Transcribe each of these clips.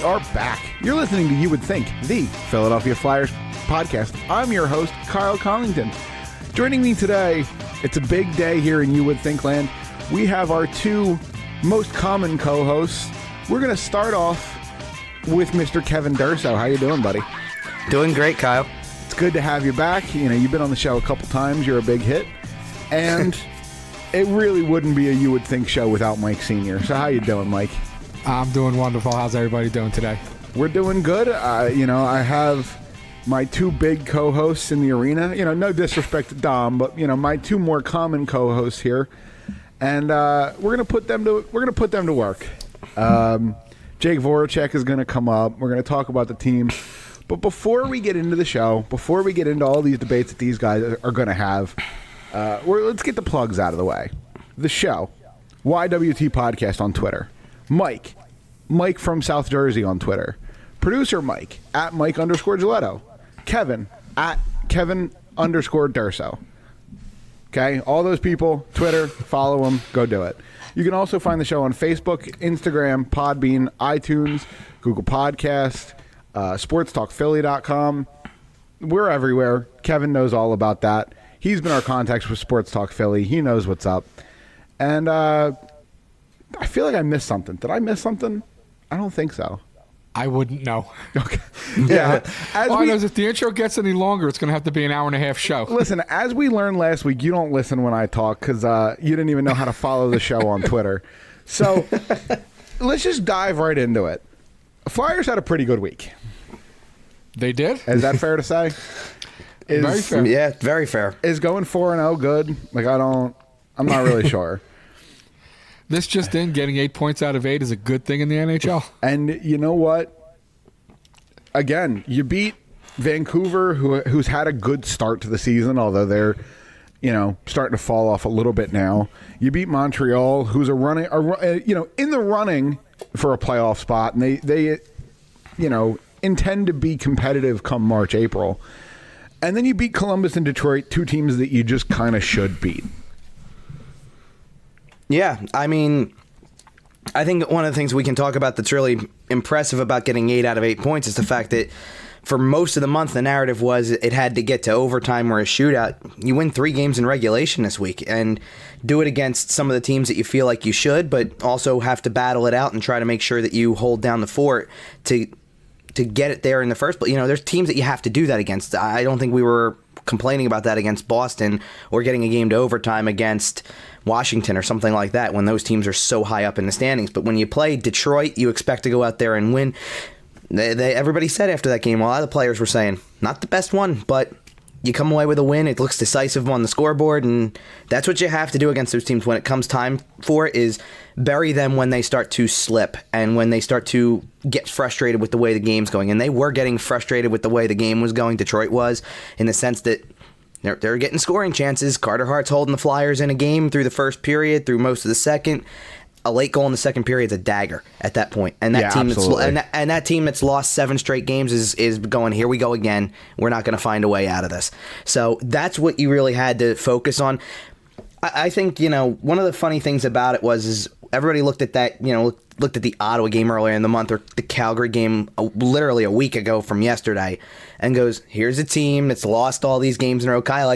We are back. You're listening to You Would Think, the Philadelphia Flyers podcast. I'm your host, Kyle Collington. Joining me today, it's a big day here in You Would Think land. We have our two most common co-hosts. We're going to start off with Mr. Kevin Durso. How you doing, buddy? Doing great, Kyle. It's good to have you back. You know, you've been on the show a couple times. You're a big hit. And it really wouldn't be a You Would Think show without Mike Sr. So how you doing, Mike? I'm doing wonderful. How's everybody doing today? We're doing good. I have my two big co-hosts in the arena. You know, no disrespect to Dom, but my two more common co-hosts here, and we're gonna put them to work. Jake Voracek is gonna come up. We're gonna talk about the team, but before we get into the show, before we get into all these debates that these guys are gonna have, let's get the plugs out of the way. The show, YWT podcast on Twitter. Mike from South Jersey on Twitter. Producer Mike at Mike_Giletto. Kevin at Kevin_Durso. Okay, all those people, Twitter, follow them, go do it. You can also find the show on Facebook, Instagram, Podbean, iTunes, Google Podcast, SportsTalkPhilly.com. We're everywhere. Kevin knows all about that. He's been our contact with Sports Talk Philly. He knows what's up. And I feel like I missed something. Did I miss something? I don't think so. I wouldn't know. Okay. Yeah. If the intro gets any longer, it's going to have to be an hour-and-a-half show. Listen, as we learned last week, you don't listen when I talk because you didn't even know how to follow the show on Twitter. So let's just dive right into it. Flyers had a pretty good week. They did? Is that fair to say? Very fair. Yeah, very fair. Is going 4-0 good? I'm not really sure. This just in, getting 8 points out of 8 is a good thing in the NHL. And you know what? Again, you beat Vancouver, who's had a good start to the season, although they're, starting to fall off a little bit now. You beat Montreal, who's in the running for a playoff spot, and they intend to be competitive come March, April. And then you beat Columbus and Detroit, two teams that you just kind of should beat. Yeah, I mean, I think one of the things we can talk about that's really impressive about getting 8 out of 8 points is the fact that for most of the month, the narrative was it had to get to overtime or a shootout. You win 3 games in regulation this week and do it against some of the teams that you feel like you should, but also have to battle it out and try to make sure that you hold down the fort to get it there in the first place. There's teams that you have to do that against. I don't think we were complaining about that against Boston or getting a game to overtime against Washington or something like that when those teams are so high up in the standings. But when you play Detroit, you expect to go out there and win. Everybody said after that game, a lot of the players were saying, not the best one, but you come away with a win. It looks decisive on the scoreboard, and that's what you have to do against those teams when it comes time for it, is bury them when they start to slip and when they start to get frustrated with the way the game's going. And they were getting frustrated with the way the game was going, Detroit was, in the sense that they're getting scoring chances. Carter Hart's holding the Flyers in a game through the first period, through most of the second. A late goal in the second period is a dagger at that point. And that that team that's lost 7 straight games is going, here we go again. We're not going to find a way out of this. So that's what you really had to focus on. I think, one of the funny things about it is everybody looked at that, looked at the Ottawa game earlier in the month or the Calgary game literally a week ago from yesterday and goes, here's a team that's lost all these games in a row. Kyle, I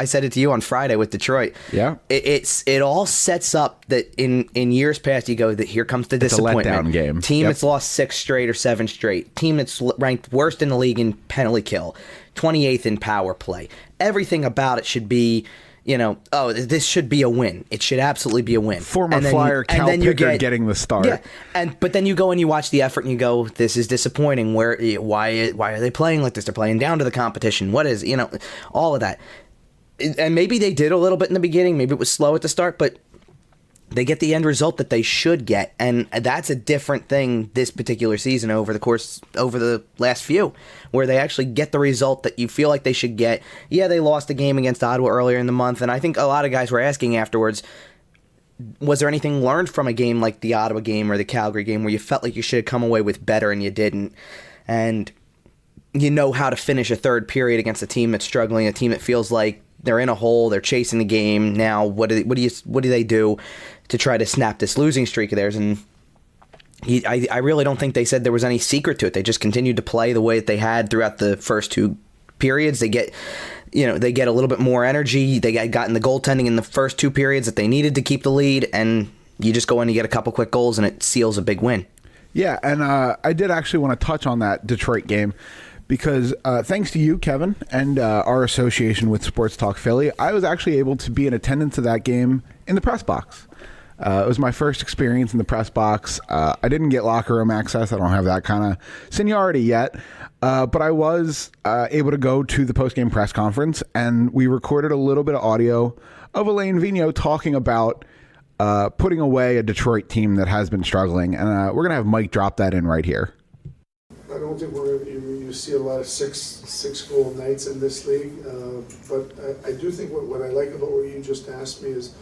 said it to you on Friday with Detroit. Yeah. It all sets up that in years past you go that here comes the disappointment. It's a letdown game. Team that's lost 6 straight or 7 straight. Team that's ranked worst in the league in penalty kill. 28th in power play. Everything about it should be, this should be a win. It should absolutely be a win. Former Flyer Cal Pickard getting the start. Yeah, but then you go and you watch the effort and you go, this is disappointing. Why are they playing like this? They're playing down to the competition. What is, all of that. And maybe they did a little bit in the beginning. Maybe it was slow at the start, but they get the end result that they should get, and that's a different thing this particular season over the last few, where they actually get the result that you feel like they should get. Yeah, they lost a game against Ottawa earlier in the month, and I think a lot of guys were asking afterwards, was there anything learned from a game like the Ottawa game or the Calgary game where you felt like you should have come away with better and you didn't? And you know how to finish a third period against a team that's struggling, a team that feels like they're in a hole, they're chasing the game. Now, what do they do to try to snap this losing streak of theirs? And I really don't think they said there was any secret to it. They just continued to play the way that they had throughout the first two periods. They get a little bit more energy. They got in the goaltending in the first two periods that they needed to keep the lead, and you just go in and get a couple quick goals, and it seals a big win. Yeah, and I did actually want to touch on that Detroit game because thanks to you, Kevin, and our association with Sports Talk Philly, I was actually able to be in attendance of that game in the press box. It was my first experience in the press box. I didn't get locker room access. I don't have that kind of seniority yet. But I was able to go to the post-game press conference, and we recorded a little bit of audio of Alain Vigneault talking about putting away a Detroit team that has been struggling. And we're going to have Mike drop that in right here. I don't think you see a lot of six-goal nights in this league. But I do think what I like about what you just asked me is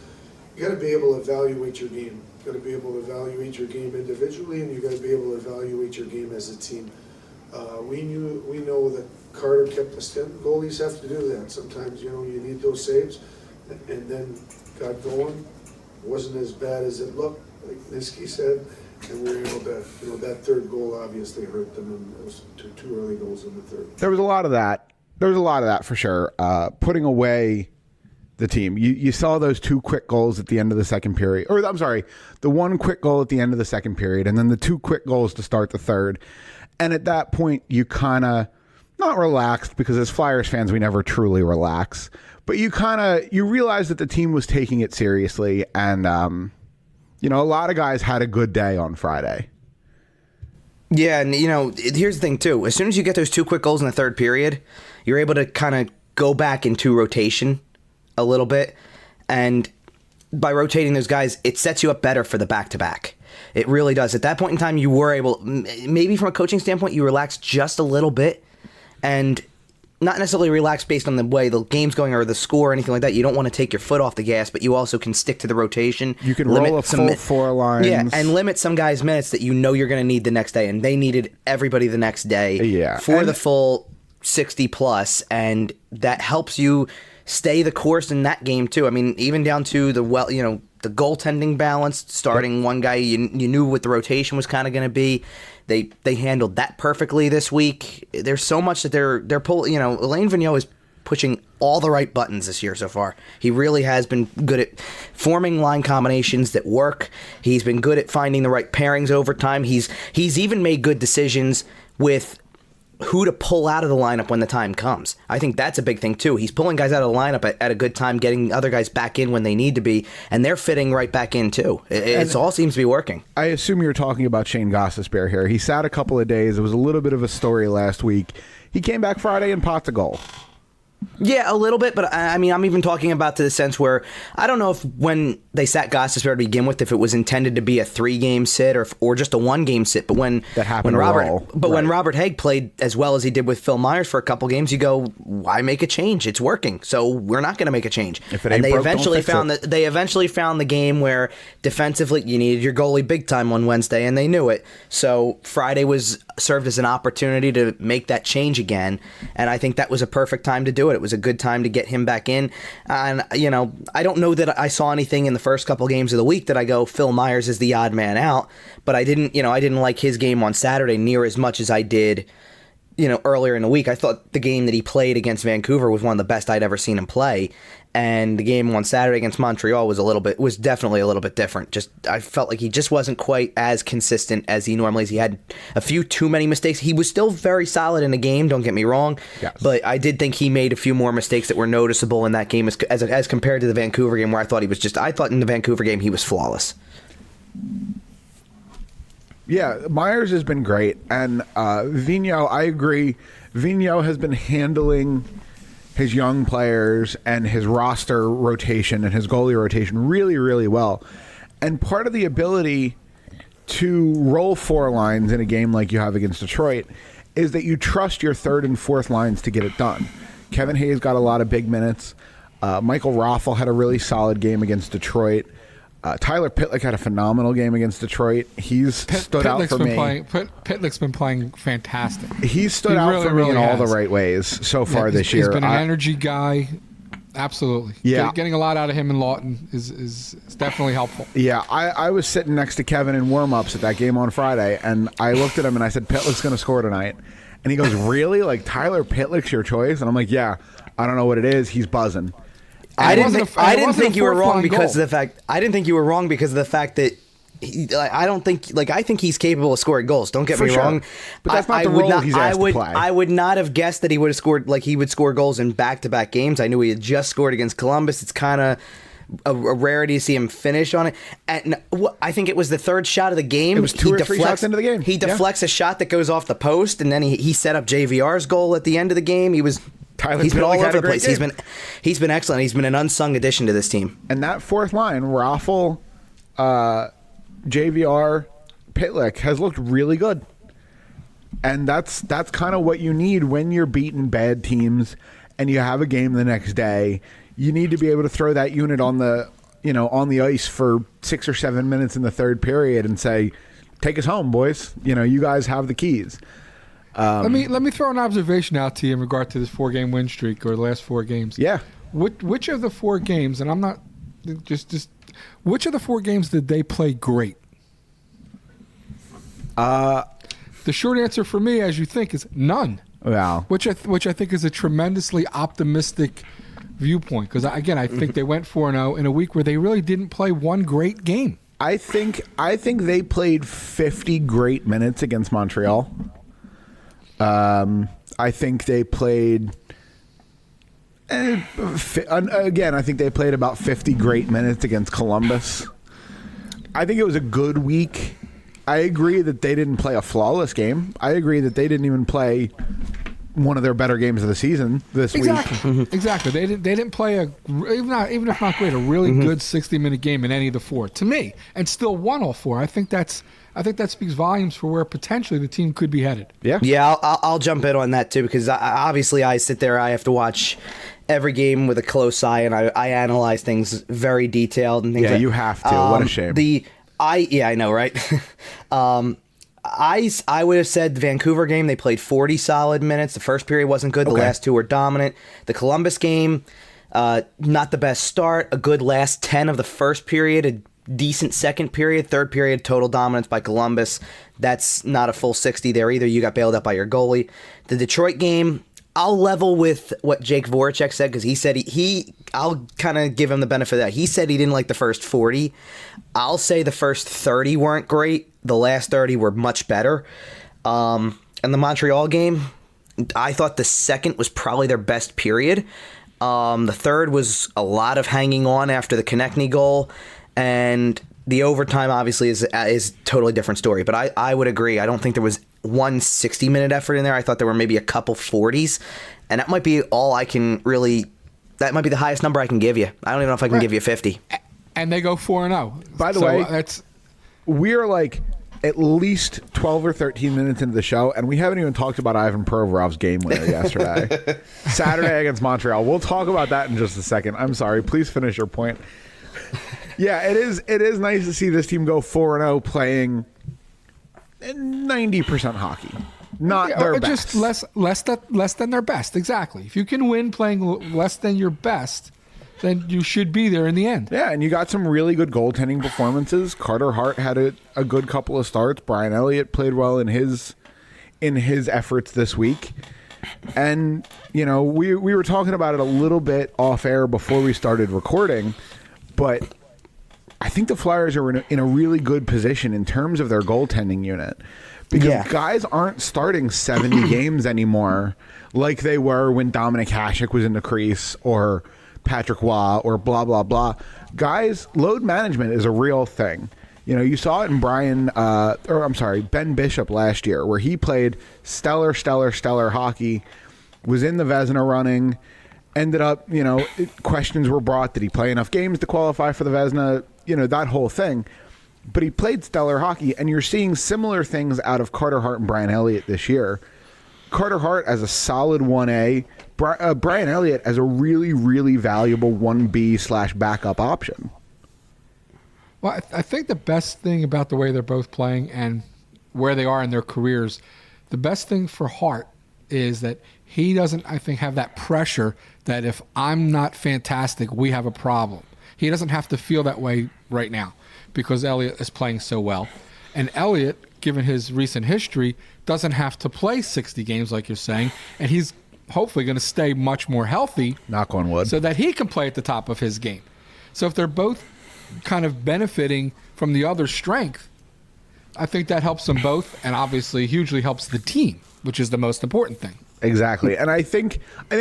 you got to be able to evaluate your game. You got to be able to evaluate your game individually, and you got to be able to evaluate your game as a team. We know that Carter kept us in. Goalies have to do that. Sometimes you need those saves, and then got going. Wasn't as bad as it looked, like Nisky said, and we were able to. That third goal obviously hurt them, and it was two early goals in the third. There was a lot of that. For sure. Putting away the team. You saw those two quick goals at the end of the second period. Or, I'm sorry, the one quick goal at the end of the second period, and then the two quick goals to start the third. And at that point, you kind of, not relaxed, because as Flyers fans, we never truly relax, but you realized that the team was taking it seriously. And, a lot of guys had a good day on Friday. Yeah, and, here's the thing, too. As soon as you get those two quick goals in the third period, you're able to kind of go back into rotation a little bit, and by rotating those guys, it sets you up better for the back-to-back. It really does. At that point in time, you were able, maybe from a coaching standpoint, you relaxed just a little bit, and not necessarily relaxed based on the way the game's going or the score or anything like that. You don't want to take your foot off the gas, but you also can stick to the rotation. You can roll a full four lines. Yeah, and limit some guys' minutes that you're going to need the next day, and they needed everybody the next day for the full 60+, and that helps you stay the course in that game too. I mean, even down to the goaltending balance, starting one guy, you knew what the rotation was kind of going to be. They handled that perfectly this week. There's so much that they're pulling. Alain Vigneault is pushing all the right buttons this year so far. He really has been good at forming line combinations that work. He's been good at finding the right pairings over time. He's even made good decisions with who to pull out of the lineup when the time comes. I think that's a big thing too. He's pulling guys out of the lineup at a good time, getting other guys back in when they need to be, and they're fitting right back in too. It all seems to be working. I assume you're talking about Shane Gostisbehere here. He sat a couple of days. It was a little bit of a story last week. He came back Friday and pots a goal. Yeah, a little bit, but I mean, I'm even talking about to the sense where I don't know if when they sat Gostisbehere to begin with, if it was intended to be a 3-game sit or just a 1-game sit. But when Robert Haig played as well as he did with Phil Myers for a couple games, you go, why make a change? It's working, so we're not going to make a change. And they eventually found the game where defensively you needed your goalie big time on Wednesday, and they knew it. So Friday served as an opportunity to make that change again, and I think that was a perfect time to do it. It was a good time to get him back in. And, I don't know that I saw anything in the first couple games of the week that I go, Phil Myers is the odd man out. But I didn't like his game on Saturday near as much as I did, earlier in the week. I thought the game that he played against Vancouver was one of the best I'd ever seen him play. And the game on Saturday against Montreal was definitely a little bit different. I felt like he just wasn't quite as consistent as he normally is. He had a few too many mistakes. He was still very solid in the game, don't get me wrong. Yes. But I did think he made a few more mistakes that were noticeable in that game as compared to the Vancouver game, where I thought in the Vancouver game he was flawless. Yeah, Myers has been great. And Vigneault, I agree. Vigneault has been handling his young players and his roster rotation and his goalie rotation really, really well. And part of the ability to roll 4 lines in a game like you have against Detroit is that you trust your third and fourth lines to get it done. Kevin Hayes got a lot of big minutes. Michael Raffl had a really solid game against Detroit. Tyler Pitlick had a phenomenal game against Detroit. He's stood out for me. Pitlick's been playing fantastic. He's stood out for me in all the right ways so far this year. He's been an energy guy. Absolutely. Yeah. Getting a lot out of him in Lawton is definitely helpful. Yeah, I was sitting next to Kevin in warm-ups at that game on Friday, and I looked at him and I said, Pitlick's going to score tonight. And he goes, really? Like, Tyler Pitlick's your choice? And I'm like, yeah, I don't know what it is. He's buzzing. I didn't think you were wrong fourth-line because goal. of the fact. I didn't think you were wrong because of the fact that. I think he's capable of scoring goals. Don't get For me sure. wrong, But that's not I the would role not, he's asked to play. I would not have guessed that he would have scored he would score goals in back-to-back games. I knew he had just scored against Columbus. It's kind of a rarity to see him finish on it. And I think it was the third shot of the game. It was two or three shots into the game. He deflects a shot that goes off the post, and then he set up JVR's goal at the end of the game. He's been all over the place. He's been excellent. He's been an unsung addition to this team. And that fourth line, Raffle, JVR, Pitlick, has looked really good. And that's kind of what you need when you're beating bad teams and you have a game the next day. You need to be able to throw that unit on the ice for 6 or 7 minutes in the third period and say, take us home, boys. You guys have the keys. Let me throw an observation out to you in regard to this 4-game win streak or the last 4 games. Yeah. Which of the 4 games, and I'm not just which of the 4 games did they play great? The short answer for me, as you think, is none. Wow. Which I think is a tremendously optimistic viewpoint because I think they went 4-0 in a week where they really didn't play one great game. I think they played 50 great minutes against Montreal. I think they played. Again, I think they played about 50 great minutes against Columbus. I think it was a good week. I agree that they didn't play a flawless game. I agree that they didn't even play one of their better games of the season this week. Exactly. They didn't play even if not great, a really good 60-minute game in any of the 4 to me, and still won all 4. I think that speaks volumes for where potentially the team could be headed. Yeah. Yeah, I'll jump in on that too because obviously I sit there. I have to watch every game with a close eye, and I analyze things very detailed and things. Yeah, you have to. What a shame. I know, right? I would have said the Vancouver game, they played 40 solid minutes. The first period wasn't good. The last 2 were dominant. The Columbus game, not the best start. A good last 10 of the first period. A decent second period. Third period, total dominance by Columbus. That's not a full 60 there either. You got bailed out by your goalie. The Detroit game, I'll level with what Jake Voracek said because he said I'll kind of give him the benefit of that. He said he didn't like the first 40. I'll say the first 30 weren't great. The last 30 were much better. And the Montreal game, I thought the second was probably their best period. The third was a lot of hanging on after the Konechny goal. And the overtime obviously is a totally different story. But I would agree. I don't think there was one 60-minute effort in there. I thought there were maybe a couple 40s. And that might be all I can really... That might be the highest number I can give you. I don't even know if I can give you 50. And they go 4-0. By the way, we're like at least 12 or 13 minutes into the show, and we haven't even talked about Ivan Provorov's game winner yesterday. Saturday against Montreal. We'll talk about that in just a second. I'm sorry. Please finish your point. Yeah, it is nice to see this team go 4-0 playing 90% hockey. Not their best. Just less than their best. Exactly. If you can win playing less than your best, then you should be there in the end. Yeah, and you got some really good goaltending performances. Carter Hart had a good couple of starts. Brian Elliott played well in his efforts this week. And, we were talking about it a little bit off air before we started recording, but I think the Flyers are in a really good position in terms of their goaltending unit. Because guys aren't starting 70 games anymore like they were when Dominic Hasek was in the crease or Patrick Waugh or blah, blah, blah. Guys, load management is a real thing. You saw it in Ben Bishop last year where he played stellar hockey, was in the Vezina running, ended up, questions were brought. Did he play enough games to qualify for the Vezina? That whole thing. But he played stellar hockey, and you're seeing similar things out of Carter Hart and Brian Elliott this year. Carter Hart as a solid 1A, Brian Elliott as a really, really valuable 1B/backup option. Well, I think the best thing about the way they're both playing and where they are in their careers, the best thing for Hart is that he doesn't, I think, have that pressure that if I'm not fantastic, we have a problem. He doesn't have to feel that way right now because Elliott is playing so well. And Elliott, given his recent history, doesn't have to play 60 games like you're saying, and he's hopefully going to stay much more healthy. Knock on wood. So that he can play at the top of his game. So if they're both kind of benefiting from the other's strength, I think that helps them both, and obviously hugely helps the team, which is the most important thing. Exactly. And I think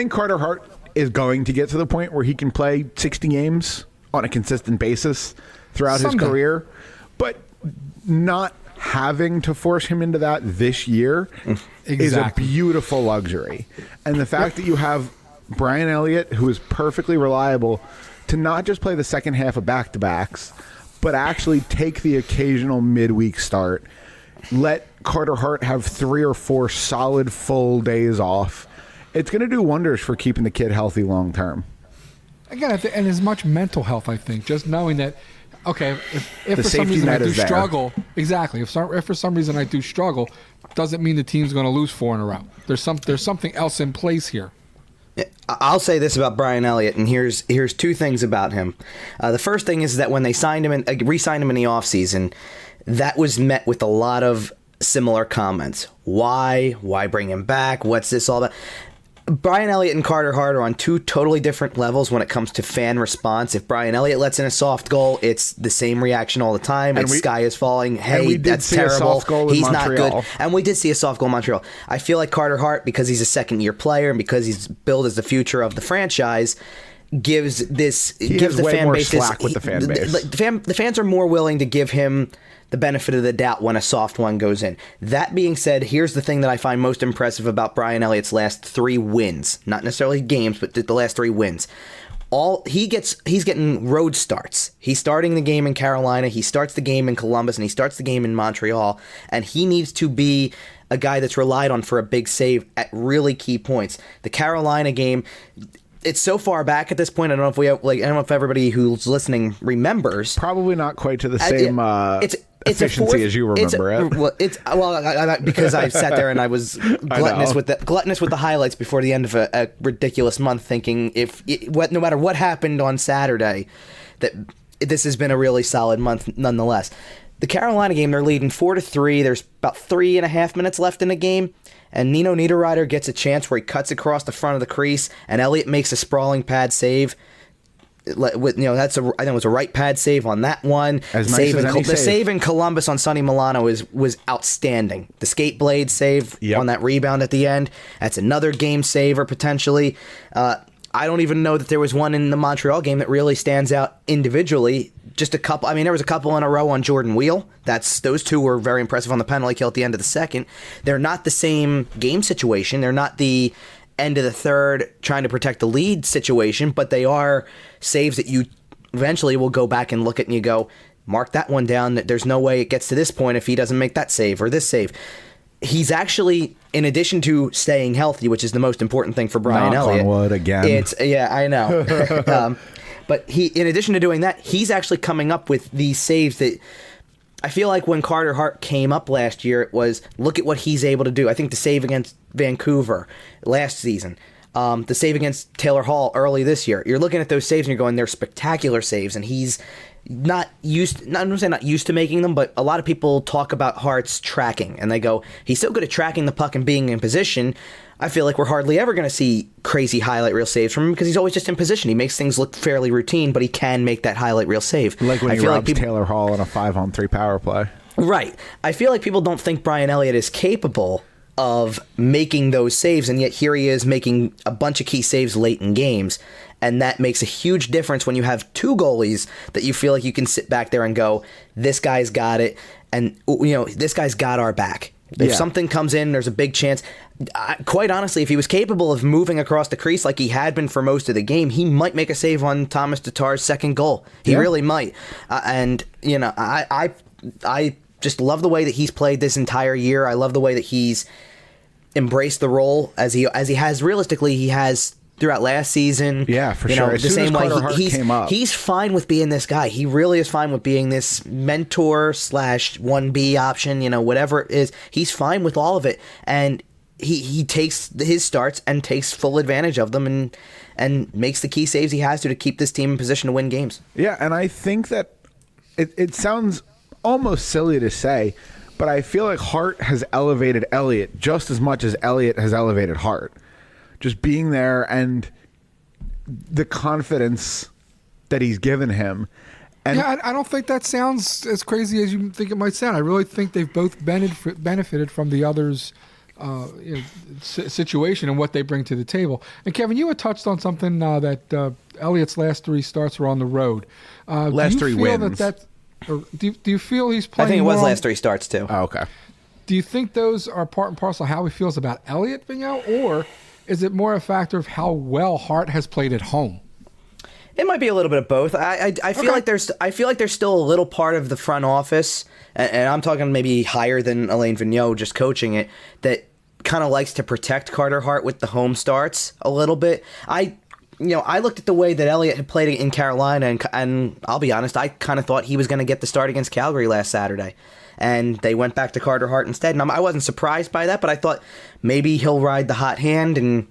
Carter Hart is going to get to the point where he can play 60 games on a consistent basis throughout his career, but not having to force him into that this year is a beautiful luxury. And the fact that you have Brian Elliott, who is perfectly reliable, to not just play the second half of back-to-backs, but actually take the occasional midweek start, let Carter Hart have 3 or 4 solid full days off. It's going to do wonders for keeping the kid healthy long term. Again, and as much mental health, I think, just knowing that, okay, if for some reason I do struggle, if for some reason I do struggle, doesn't mean the team's going to lose 4 in a row. There's something else in place here. I'll say this about Brian Elliott, and here's 2 things about him. The first thing is that when they signed him and re-signed him in the offseason, that was met with a lot of similar comments. Why bring him back? What's this all about? Brian Elliott and Carter Hart are on 2 totally different levels when it comes to fan response. If Brian Elliott lets in a soft goal, it's the same reaction all the time. It's sky is falling. Hey, that's terrible. He's not good. And we did see a soft goal in Montreal. I feel like Carter Hart, because he's a second-year player and because he's billed as the future of the franchise, gives the fan base slack with the fan base. The fans are more willing to give him the benefit of the doubt when a soft one goes in. That being said, here's the thing that I find most impressive about Brian Elliott's last 3 wins. Not necessarily games, but the last 3 wins. He's getting road starts. He's starting the game in Carolina, he starts the game in Columbus, and he starts the game in Montreal, and he needs to be a guy that's relied on for a big save at really key points. The Carolina game, it's so far back at this point. I don't know if everybody who's listening remembers. Probably not quite to the same efficiency as you remember it. Because I sat there and I was gluttonous with the highlights before the end of a ridiculous month, thinking no matter what happened on Saturday, that this has been a really solid month nonetheless. The Carolina game, they're leading 4-3. There's about 3.5 minutes left in the game. And Nino Niederreiter gets a chance where he cuts across the front of the crease, and Elliott makes a sprawling pad save. I think it was a right pad save on that one. The save in Columbus on Sonny Milano was outstanding. The skate blade save on that rebound at the end. That's another game saver potentially. I don't even know that there was one in the Montreal game that really stands out individually. Just a couple. I mean, there was a couple in a row on Jordan Wheel. Those 2 were very impressive on the penalty kill at the end of the second. They're not the same game situation. They're not the end of the third trying to protect the lead situation, but they are saves that you eventually will go back and look at and you go, mark that one down. There's no way it gets to this point if he doesn't make that save or this save. He's actually, in addition to staying healthy, which is the most important thing for Brian Elliott. Knock on wood again. I know. But in addition to doing that, he's actually coming up with these saves that I feel like when Carter Hart came up last year, it was, look at what he's able to do. I think the save against Vancouver last season, the save against Taylor Hall early this year, you're looking at those saves and you're going, they're spectacular saves, and he's I'm not used to making them, but a lot of people talk about Hart's tracking, and they go, he's so good at tracking the puck and being in position. I feel like we're hardly ever going to see crazy highlight reel saves from him because he's always just in position. He makes things look fairly routine, but he can make that highlight reel save. Like when he robs Taylor Hall in a 5-on-3 power play. Right. I feel like people don't think Brian Elliott is capable of making those saves, and yet here he is making a bunch of key saves late in games, and that makes a huge difference when you have 2 goalies that you feel like you can sit back there and go, this guy's got it, and this guy's got our back. If something comes in, there's a big chance. Quite honestly, if he was capable of moving across the crease like he had been for most of the game, he might make a save on Thomas Tatar's second goal. He really might. I just love the way that he's played this entire year. I love the way that he's embraced the role as he has realistically he has throughout last season. Yeah, for sure. The same way he's fine with being this guy. He really is fine with being this mentor / 1B option, whatever it is. He's fine with all of it. And he takes his starts and takes full advantage of them and makes the key saves he has to keep this team in position to win games. Yeah, and I think that it sounds almost silly to say, but I feel like Hart has elevated Elliott just as much as Elliott has elevated Hart. Just being there and the confidence that he's given him. And yeah, I don't think that sounds as crazy as you think it might sound. I really think they've both benefited from the other's situation and what they bring to the table. And Kevin, you had touched on something that Elliott's last 3 starts were on the road. Last 3 wins. Do you feel he's playing? I think it was more last 3 starts too. Oh, okay. Do you think those are part and parcel of how he feels about Elliott being out, or is it more a factor of how well Hart has played at home? It might be a little bit of both. I feel like there's still a little part of the front office, and I'm talking maybe higher than Alain Vigneault just coaching it, that kind of likes to protect Carter Hart with the home starts a little bit. I looked at the way that Elliott had played in Carolina, and I'll be honest, I kind of thought he was going to get the start against Calgary last Saturday. And they went back to Carter Hart instead. And I wasn't surprised by that, but I thought maybe he'll ride the hot hand. And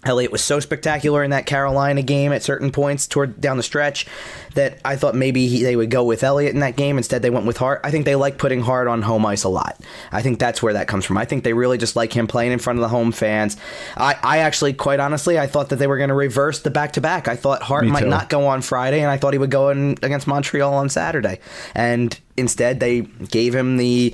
Elliott was so spectacular in that Carolina game at certain points toward down the stretch that I thought maybe they would go with Elliott in that game. Instead, they went with Hart. I think they like putting Hart on home ice a lot. I think that's where that comes from. I think they really just like him playing in front of the home fans. I actually, quite honestly, I thought that they were going to reverse the back-to-back. I thought Hart might not go on Friday, and I thought he would go in against Montreal on Saturday. And instead, they gave him the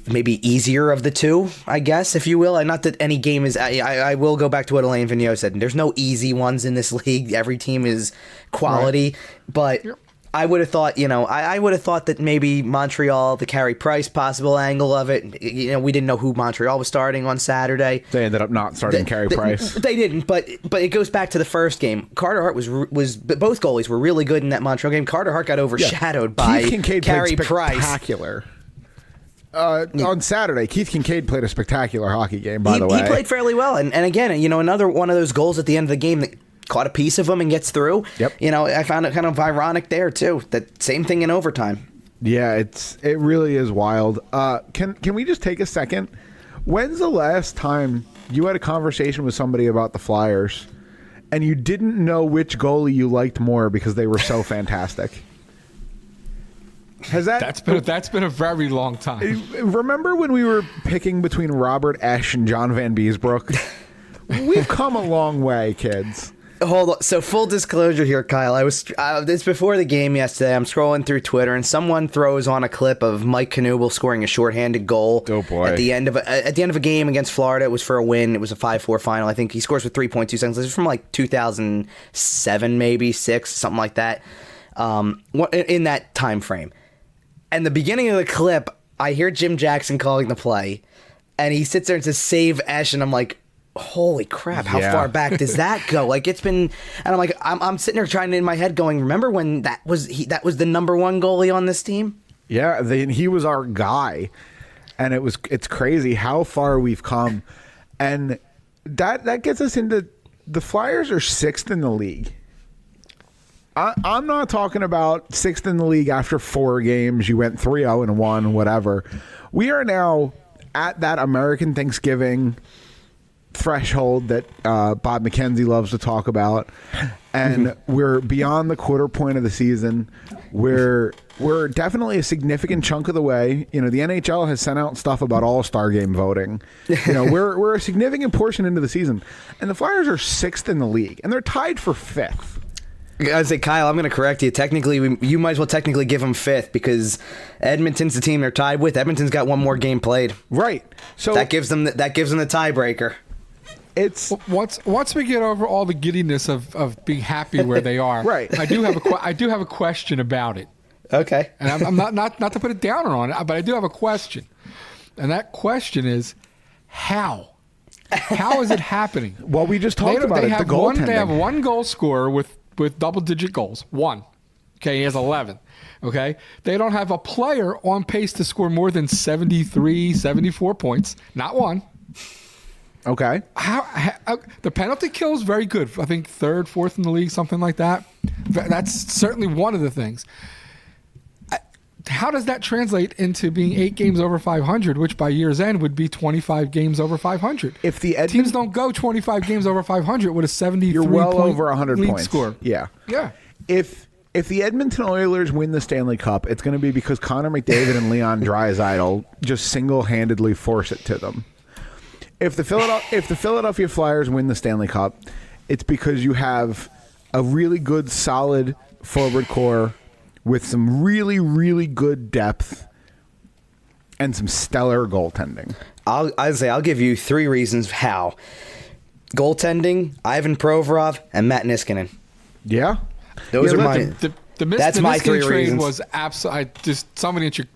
maybe easier of the two, I guess, if you will. And not that any game is... I will go back to what Alain Vigneault said. There's no easy ones in this league. Every team is quality. Right. But I would have thought, I would have thought that maybe Montreal, the Carey Price possible angle of it, we didn't know who Montreal was starting on Saturday. They ended up not starting Carey Price. They didn't, but it goes back to the first game. Carter Hart was both goalies were really good in that Montreal game. Carter Hart got overshadowed by Carey Price. Spectacular. On Saturday, Keith Kincaid played a spectacular hockey game, by the way. He played fairly well. And again, another one of those goals at the end of the game that caught a piece of him and gets through. Yep. I found it kind of ironic there, too. That same thing in overtime. Yeah, it really is wild. Can we just take a second? When's the last time you had a conversation with somebody about the Flyers and you didn't know which goalie you liked more because they were so fantastic? That's been a very long time. Remember when we were picking between Robert Esch and John Van Beesbrook? We've come a long way, kids. Hold on. So full disclosure here, Kyle. It's before the game yesterday. I'm scrolling through Twitter, and someone throws on a clip of Mike Knuble scoring a shorthanded goal. Oh boy! At the end of a game against Florida, it was for a win. It was a 5-4 final. I think he scores with 3.2 seconds. This is from like 2007, maybe 6, something like that. In that time frame. And the beginning of the clip, I hear Jim Jackson calling the play, and he sits there and says, "Save Esch," and I'm like, holy crap, how far back does that go? Like, it's been, and I'm like, I'm sitting there trying to, in my head going, remember when that was the number one goalie on this team? Yeah, he was our guy, and it's crazy how far we've come, and that gets us into the Flyers are 6th in the league. I'm not talking about 6th in the league after 4 games. You went 3-0-1, whatever. We are now at that American Thanksgiving threshold that Bob McKenzie loves to talk about, and we're beyond the quarter point of the season. We're definitely a significant chunk of the way. The NHL has sent out stuff about All-Star Game voting. We're a significant portion into the season, and the Flyers are 6th in the league, and they're tied for 5th. I say, Kyle, I'm going to correct you. Technically, you might as well technically give them 5th because Edmonton's the team they're tied with. Edmonton's got one more game played. Right. So that gives them the tiebreaker. It's once we get over all the giddiness of being happy where they are. Right. I do have a question about it. Okay. And I'm not to put it down on it, but I do have a question, and that question is how. How is it happening? Well, we just talked about it. The goaltending. They have one goal scorer with double-digit goals. One. Okay, he has 11. Okay? They don't have a player on pace to score more than 73, 74 points. Not one. Okay. How the penalty kill is very good. I think 3rd, 4th in the league, something like that. That's certainly one of the things. how does that translate into being 8 games over 500, which by year's end would be 25 games over 500? If the Teams don't go 25 games over 500 with a 73 you're well point over 100 lead points. score. Yeah. Yeah. If the Edmonton Oilers win the Stanley Cup, it's going to be because Connor McDavid and Leon Draisaitl just single-handedly force it to them. If the Philadelphia Flyers win the Stanley Cup, it's because you have a really good, solid forward core with some really, really good depth and some stellar goaltending. I'll give you 3 reasons how. Goaltending, Ivan Provorov, and Matt Niskanen. Yeah. Those are my. That's my Niskanen 3 trade reasons. was absolutely just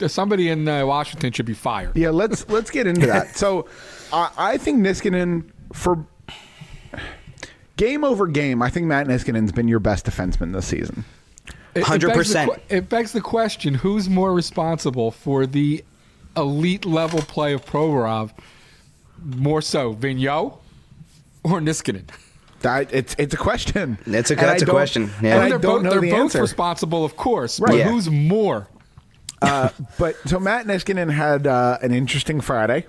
somebody in Washington should be fired. Yeah, let's get into that. So, I think Niskanen, for game over game, I think Matt Niskanen's been your best defenseman this season. 100%. It begs the question: who's more responsible for the elite level play of Provorov? More so, Vigneault or Niskanen? It's a question. That's a question. Yeah. And I They're don't both, know they're the both answer. responsible, of course. Right. But Yeah. who's more? But so Matt Niskanen had an interesting Friday.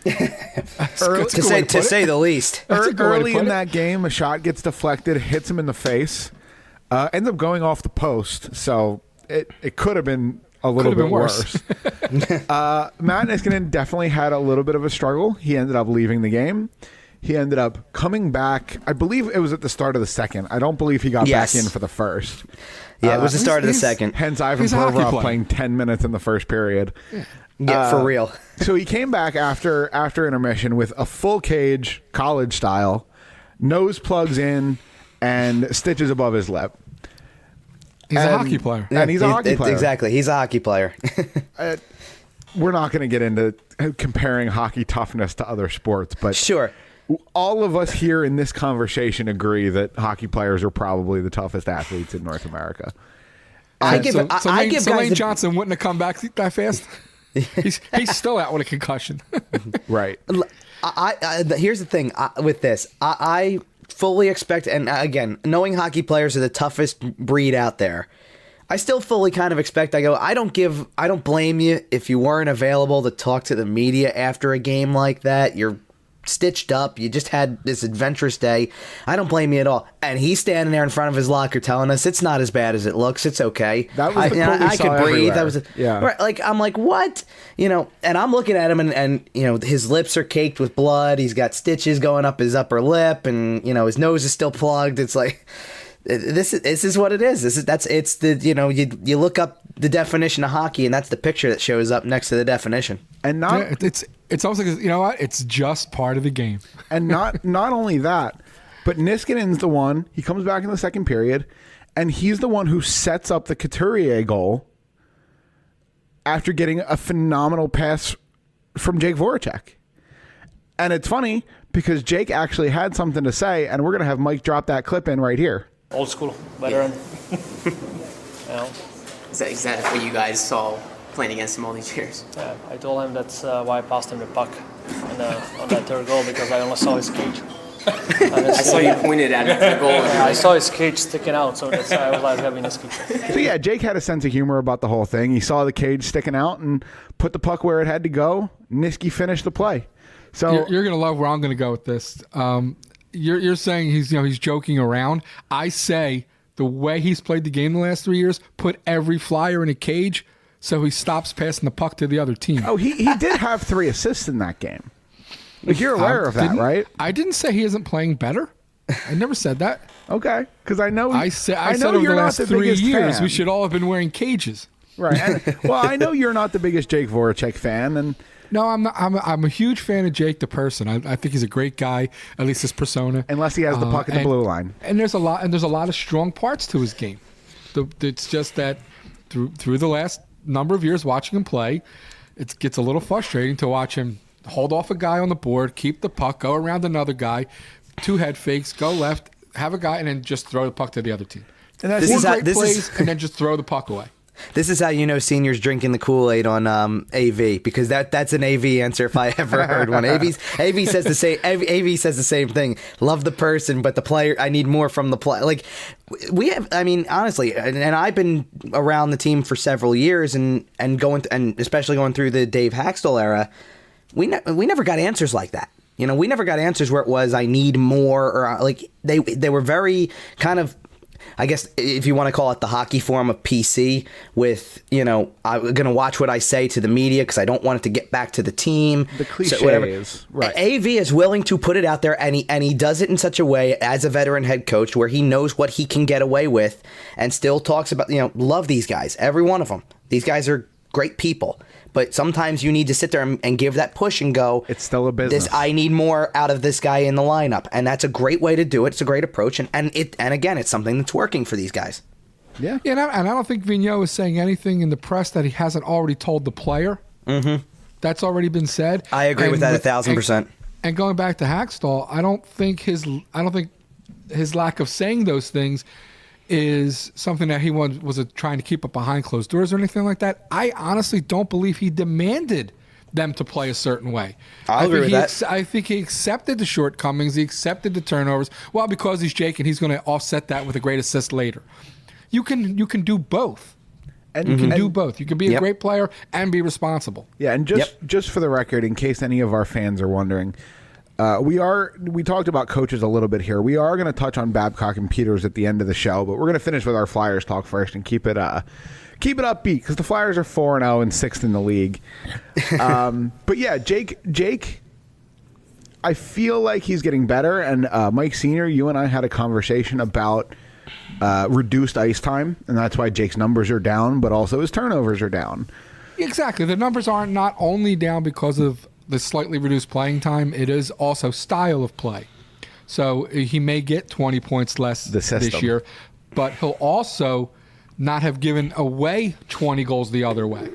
That's a good To way put it. say the least. That's a good way to Early put in it. that game, a shot gets deflected, hits him in the face, ends up going off the post. So it could have been a little Could have bit been worse. Matt Niskanen definitely had a little bit of a struggle. He ended up leaving the game. He ended up coming back. I believe it was at the start of the second. I don't believe he got Yes. back in for the first. Yeah, it was the start of the he's- second. Hence Ivan He's a hockey Provorov player. playing 10 minutes in the first period. Yeah, for real. So he came back after intermission with a full cage, college style, nose plugs in, and stitches above his lip. He's And- a hockey player. And he's a hockey player. Exactly. He's a hockey player. We're not going to get into comparing hockey toughness to other sports, but Sure. all of us here in this conversation agree that hockey players are probably the toughest athletes in North America. I give So Lane Lane guys the- Johnson wouldn't have come back that fast. he's still out with a concussion. Right. Here's the thing with this. I fully expect, and again, knowing hockey players are the toughest breed out there, I still fully kind of expect. I don't blame you if you weren't available to talk to the media after a game like that. You're stitched up. You just had this adventurous day. I don't blame you at all. And he's standing there in front of his locker telling us it's not as bad as it looks. It's okay. That was the quote we I saw could breathe. everywhere. That was Yeah. right, like I'm like, what? And I'm looking at him and his lips are caked with blood. He's got stitches going up his upper lip, and his nose is still plugged. It's like this is what it is. You look up the definition of hockey, and that's the picture that shows up next to the definition. And not Yeah, it's almost like, you know what? It's just part of the game. And not only that, but Niskanen's the one. He comes back in the second period, and he's the one who sets up the Couturier goal after getting a phenomenal pass from Jake Voracek. And it's funny because Jake actually had something to say, and we're going to have Mike drop that clip in right here. Old school, veteran. Is that what you guys saw playing against him all these years? Yeah, I told him that's why I passed him the puck on that third goal, because I only saw his cage. I saw you pointed at him for the goal. I saw his cage sticking out, so that's why I was like having his cage. So yeah, Jake had a sense of humor about the whole thing. He saw the cage sticking out and put the puck where it had to go. Nisky finished the play. So You're going to love where I'm going to go with this. You're saying he's joking around. I say the way he's played the game the last 3 years, put every Flyer in a cage so he stops passing the puck to the other team. Oh, he did have 3 assists in that game. Like, you're aware of that, Didn't- right? I didn't say he isn't playing better. I never said that. Okay, because I know I said know over you're the not last the 3 biggest years fan. we should all have been wearing cages. Right. And, well, I know you're not the biggest Jake Voracek fan, and No, I'm not. I'm a huge fan of Jake the person. I think he's a great guy. At least his persona. unless he has the puck at the and- blue line. And there's a lot of strong parts to his game. It's just that through the last number of years watching him play, it gets a little frustrating to watch him hold off a guy on the board, keep the puck, go around another guy, 2 head fakes, go left, have a guy, and then just throw the puck to the other team. And that's This Four is how- great this is- plays, and then just throw the puck away. This is how you know seniors drinking the Kool-Aid on AV, because that's an AV answer if I ever heard one. AV says the same. AV says the same thing. Love the person, but the player. I need more from the player. Like we have. I mean, honestly, and I've been around the team for several years, and especially going through the Dave Haxtell era. We never got answers like that. You know, we never got answers where it was I need more, or like they were very kind of, I guess if you want to call it the hockey form of PC, with, you know, I'm going to watch what I say to the media because I don't want it to get back to the team. The cliches, right. AV is willing to put it out there, and he does it in such a way as a veteran head coach where he knows what he can get away with, and still talks about, you know, love these guys, every one of them. These guys are great people. But sometimes you need to sit there and give that push and go, it's still a business. I need more out of this guy in the lineup. And that's a great way to do it. It's a great approach. And again, it's something that's working for these guys. Yeah. And I don't think Vigneault is saying anything in the press that he hasn't already told the player. Mm-hmm. That's already been said. I agree with that 1,000%. And going back to Haxtell, I don't think his lack of saying those things is something that he was trying to keep up behind closed doors or anything like that. I honestly don't believe he demanded them to play a certain way. I agree with that. I think he accepted the shortcomings. He accepted the turnovers. Well, because he's Jake and he's going to offset that with a great assist later. You can do both. And you can do both. You can be a great player and be responsible. Yeah, and just for the record, in case any of our fans are wondering, we talked about coaches a little bit here. We are going to touch on Babcock and Peters at the end of the show, but we're going to finish with our Flyers talk first and keep it upbeat, because the Flyers are 4-0 and 6th in the league. But yeah, Jake, I feel like he's getting better. And Mike Senior, you and I had a conversation about reduced ice time, and that's why Jake's numbers are down, but also his turnovers are down. Exactly. The numbers are not only down because of the slightly reduced playing time, it is also style of play. So he may get 20 points less this year, but he'll also not have given away 20 goals the other way.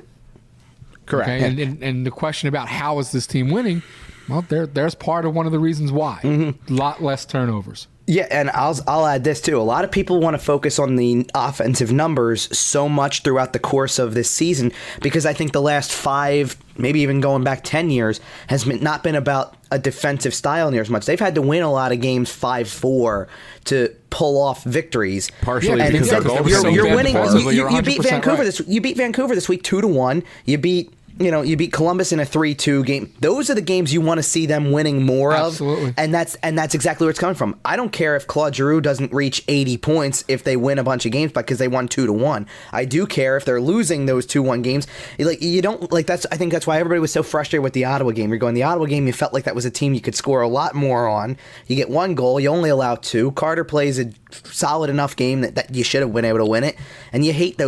Correct. Okay? And the question about how is this team winning, well, there's part of one of the reasons why. A lot less turnovers. Yeah, and I'll add this too. A lot of people want to focus on the offensive numbers so much throughout the course of this season because I think the last 5, maybe even going back 10 years, has not been about a defensive style near as much. They've had to win a lot of games 5-4 to pull off victories. Partially and because you're winning. You beat Vancouver right. You beat Vancouver this week 2-1. You beat Columbus in a 3-2 game. Those are the games you want to see them winning more Absolutely. of. And that's exactly where it's coming from. I don't care if Claude Giroux doesn't reach 80 points if they win a bunch of games because they won 2-1. I do care if they're losing those 2-1 games. I think that's why everybody was so frustrated with the Ottawa game. You're going, the Ottawa game, you felt like that was a team you could score a lot more on. You get 1 goal, you only allow 2. Carter plays a solid enough game that you should have been able to win it. And you hate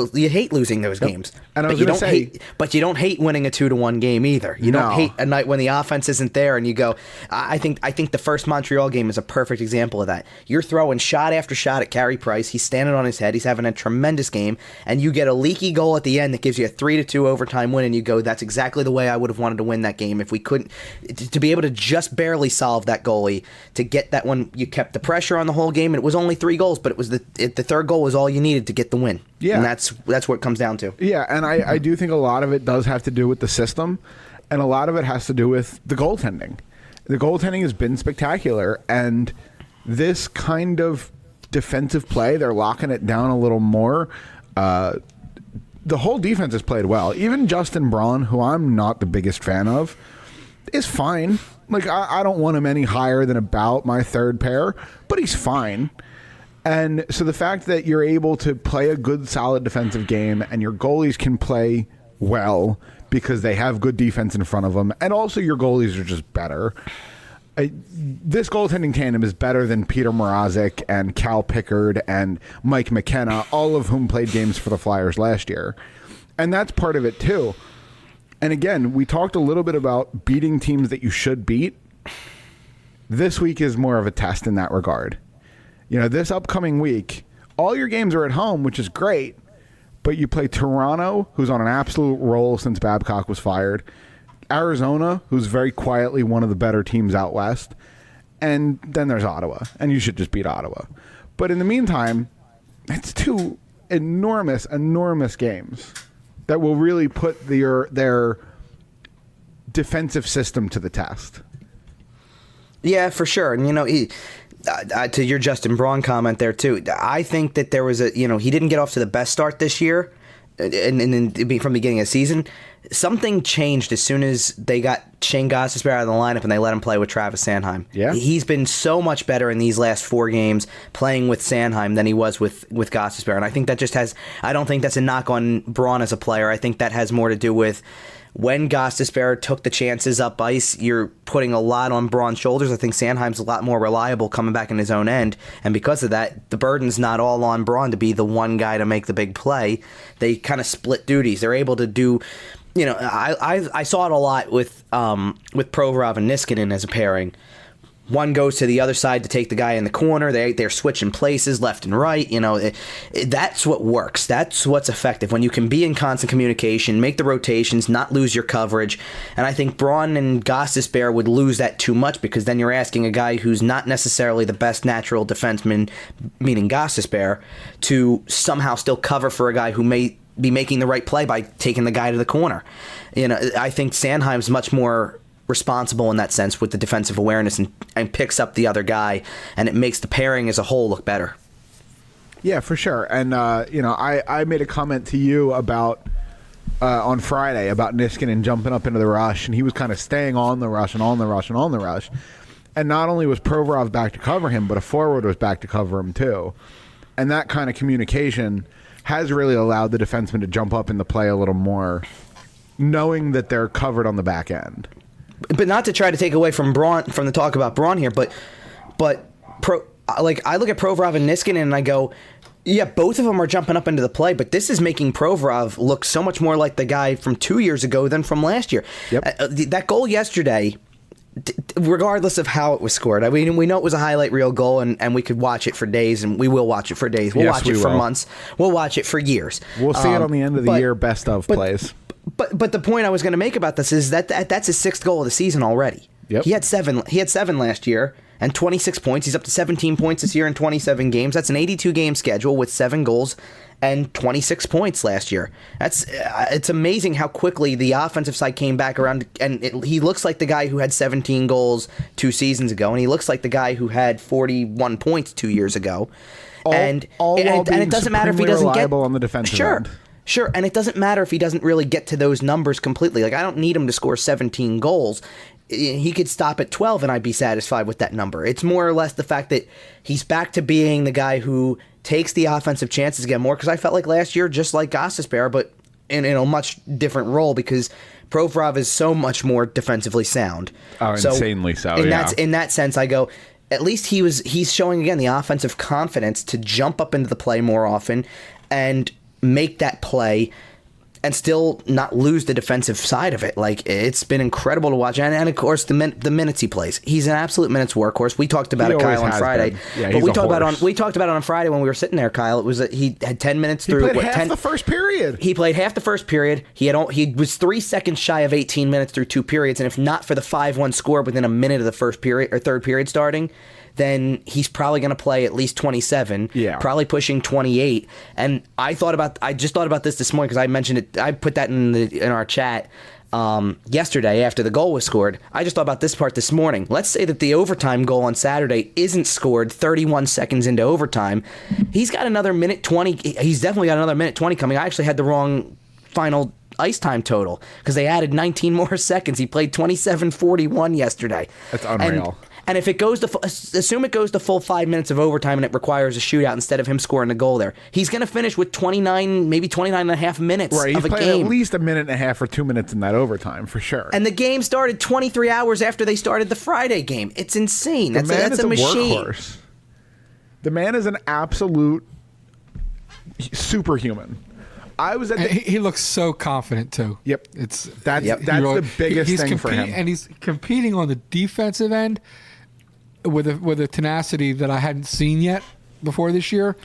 losing those games. And I was going to say, but you don't hate winning a 2-1 game either. You don't hate a night when the offense isn't there and you go, I think the first Montreal game is a perfect example of that. You're throwing shot after shot at Carey Price. He's standing on his head. He's having a tremendous game. And you get a leaky goal at the end that gives you a 3-2 overtime win. And you go, that's exactly the way I would have wanted to win that game. If we couldn't, to be able to just barely solve that goalie, to get that one, you kept the pressure on the whole game. And it was only 3 goals, but it was the third goal was all you needed to get the win. Yeah. And that's what it comes down to. Yeah, and I do think a lot of it does have to do with the system, and a lot of it has to do with the goaltending. The goaltending has been spectacular, and this kind of defensive play, they're locking it down a little more. The whole defense has played well. Even Justin Braun, who I'm not the biggest fan of, is fine. Like, I don't want him any higher than about my third pair, but he's fine. And so the fact that you're able to play a good, solid defensive game and your goalies can play well because they have good defense in front of them, and also your goalies are just better. This goaltending tandem is better than Peter Mrazek and Cal Pickard and Mike McKenna, all of whom played games for the Flyers last year. And that's part of it, too. And again, we talked a little bit about beating teams that you should beat. This week is more of a test in that regard. You know, this upcoming week, all your games are at home, which is great, but you play Toronto, who's on an absolute roll since Babcock was fired, Arizona, who's very quietly one of the better teams out west, and then there's Ottawa, and you should just beat Ottawa. But in the meantime, it's 2 enormous games that will really put their defensive system to the test. Yeah, for sure. And, to your Justin Braun comment there, too, I think that there was he didn't get off to the best start this year and from the beginning of the season. Something changed as soon as they got Shane Gostisbehere out of the lineup and they let him play with Travis Sanheim. Yeah. He's been so much better in these last 4 games playing with Sanheim than he was with Gostisbehere. And I think that I don't think that's a knock on Braun as a player. I think that has more to do with when Gostisbehere took the chances up ice, you're putting a lot on Braun's shoulders. I think Sanheim's a lot more reliable coming back in his own end. And because of that, the burden's not all on Braun to be the one guy to make the big play. They kind of split duties. They're able to do... I saw it a lot with Provorov and Niskanen as a pairing. One goes to the other side to take the guy in the corner. They're switching places left and right. That's what works. That's what's effective. When you can be in constant communication, make the rotations, not lose your coverage. And I think Braun and Gostisbehere would lose that too much because then you're asking a guy who's not necessarily the best natural defenseman, meaning Gostisbehere, to somehow still cover for a guy who may be making the right play by taking the guy to the corner. I think Sanheim's much more responsible in that sense with the defensive awareness and picks up the other guy, and it makes the pairing as a whole look better. Yeah, for sure. And, I made a comment to you about on Friday about Niskanen jumping up into the rush, and he was kind of staying on the rush and on the rush and on the rush. And not only was Provorov back to cover him, but a forward was back to cover him too. And that kind of communication has really allowed the defenseman to jump up in the play a little more, knowing that they're covered on the back end. But not to try to take away from Braun, from the talk about Braun here, but I look at Provorov and Niskanen and I go, yeah, both of them are jumping up into the play, but this is making Provorov look so much more like the guy from 2 years ago than from last year. Yep. That goal yesterday, regardless of how it was scored, I mean, we know it was a highlight reel goal, and we could watch it for days, and we will watch it for days. We'll watch it for months. We'll watch it for years. We'll see it on the end of the year, best of plays. But the point I was going to make about this is that's his 6th goal of the season already. Yep. He had 7 last year and 26 points. He's up to 17 points this year in 27 games. That's an 82-game schedule with 7 goals and 26 points last year. It's amazing how quickly the offensive side came back around, and he looks like the guy who had 17 goals 2 seasons ago, and he looks like the guy who had 41 points 2 years ago. And it doesn't matter if he doesn't get on the defensive end. Sure, and it doesn't matter if he doesn't really get to those numbers completely. Like, I don't need him to score 17 goals. He could stop at 12 and I'd be satisfied with that number. It's more or less the fact that he's back to being the guy who takes the offensive chances again more, because I felt like last year, just like Gostisbehere, but in a much different role, because Provorov is so much more defensively sound. Oh, insanely so, In that sense, I go, at least he's showing, again, the offensive confidence to jump up into the play more often and make that play and still not lose the defensive side of it. Like, it's been incredible to watch. And of course, the minutes he plays. He's an absolute minutes workhorse. We talked about it, Kyle, on Friday. Yeah, but we talked about it on Friday when we were sitting there, Kyle. It was that he had 10 minutes through. He played half the first period. He played half the first period. He was 3 seconds shy of 18 minutes through 2 periods. And if not for the 5-1 score within a minute of the first period or third period starting, then he's probably going to play at least 27, probably pushing 28. And I just thought about this morning because I mentioned it. I put that in our chat yesterday after the goal was scored. I just thought about this part this morning. Let's say that the overtime goal on Saturday isn't scored 31 seconds into overtime. He's got another minute 20. He's definitely got another minute 20 coming. I actually had the wrong final ice time total because they added 19 more seconds. He played 27:41 yesterday. That's unreal. And if it goes to assume it goes to full 5 minutes of overtime and it requires a shootout instead of him scoring a goal there, he's going to finish with 29, maybe 29 and a half minutes of a game. He played at least a minute and a half or 2 minutes in that overtime for sure. And the game started 23 hours after they started the Friday game. It's insane. That's a machine. Workhorse. The man is an absolute superhuman. He looks so confident too. Yep, that's the biggest thing for him. And he's competing on the defensive end with a tenacity that I hadn't seen yet before this year,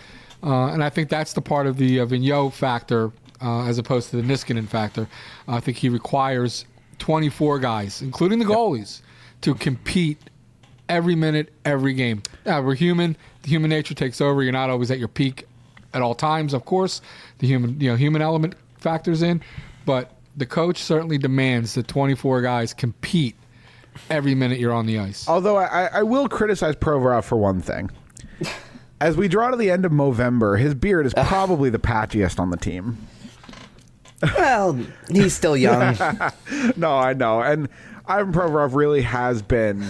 and I think that's the part of the Vigneault factor as opposed to the Niskanen factor. I think he requires 24 guys, including the goalies, to compete every minute, every game. We're human. The human nature takes over. You're not always at your peak at all times. Of course, the human element factors in, but the coach certainly demands that 24 guys compete every minute you're on the ice. Although I will criticize Provorov for one thing. As we draw to the end of Movember, his beard is probably the patchiest on the team. Well, he's still young. No, I know. And Ivan Provorov really has been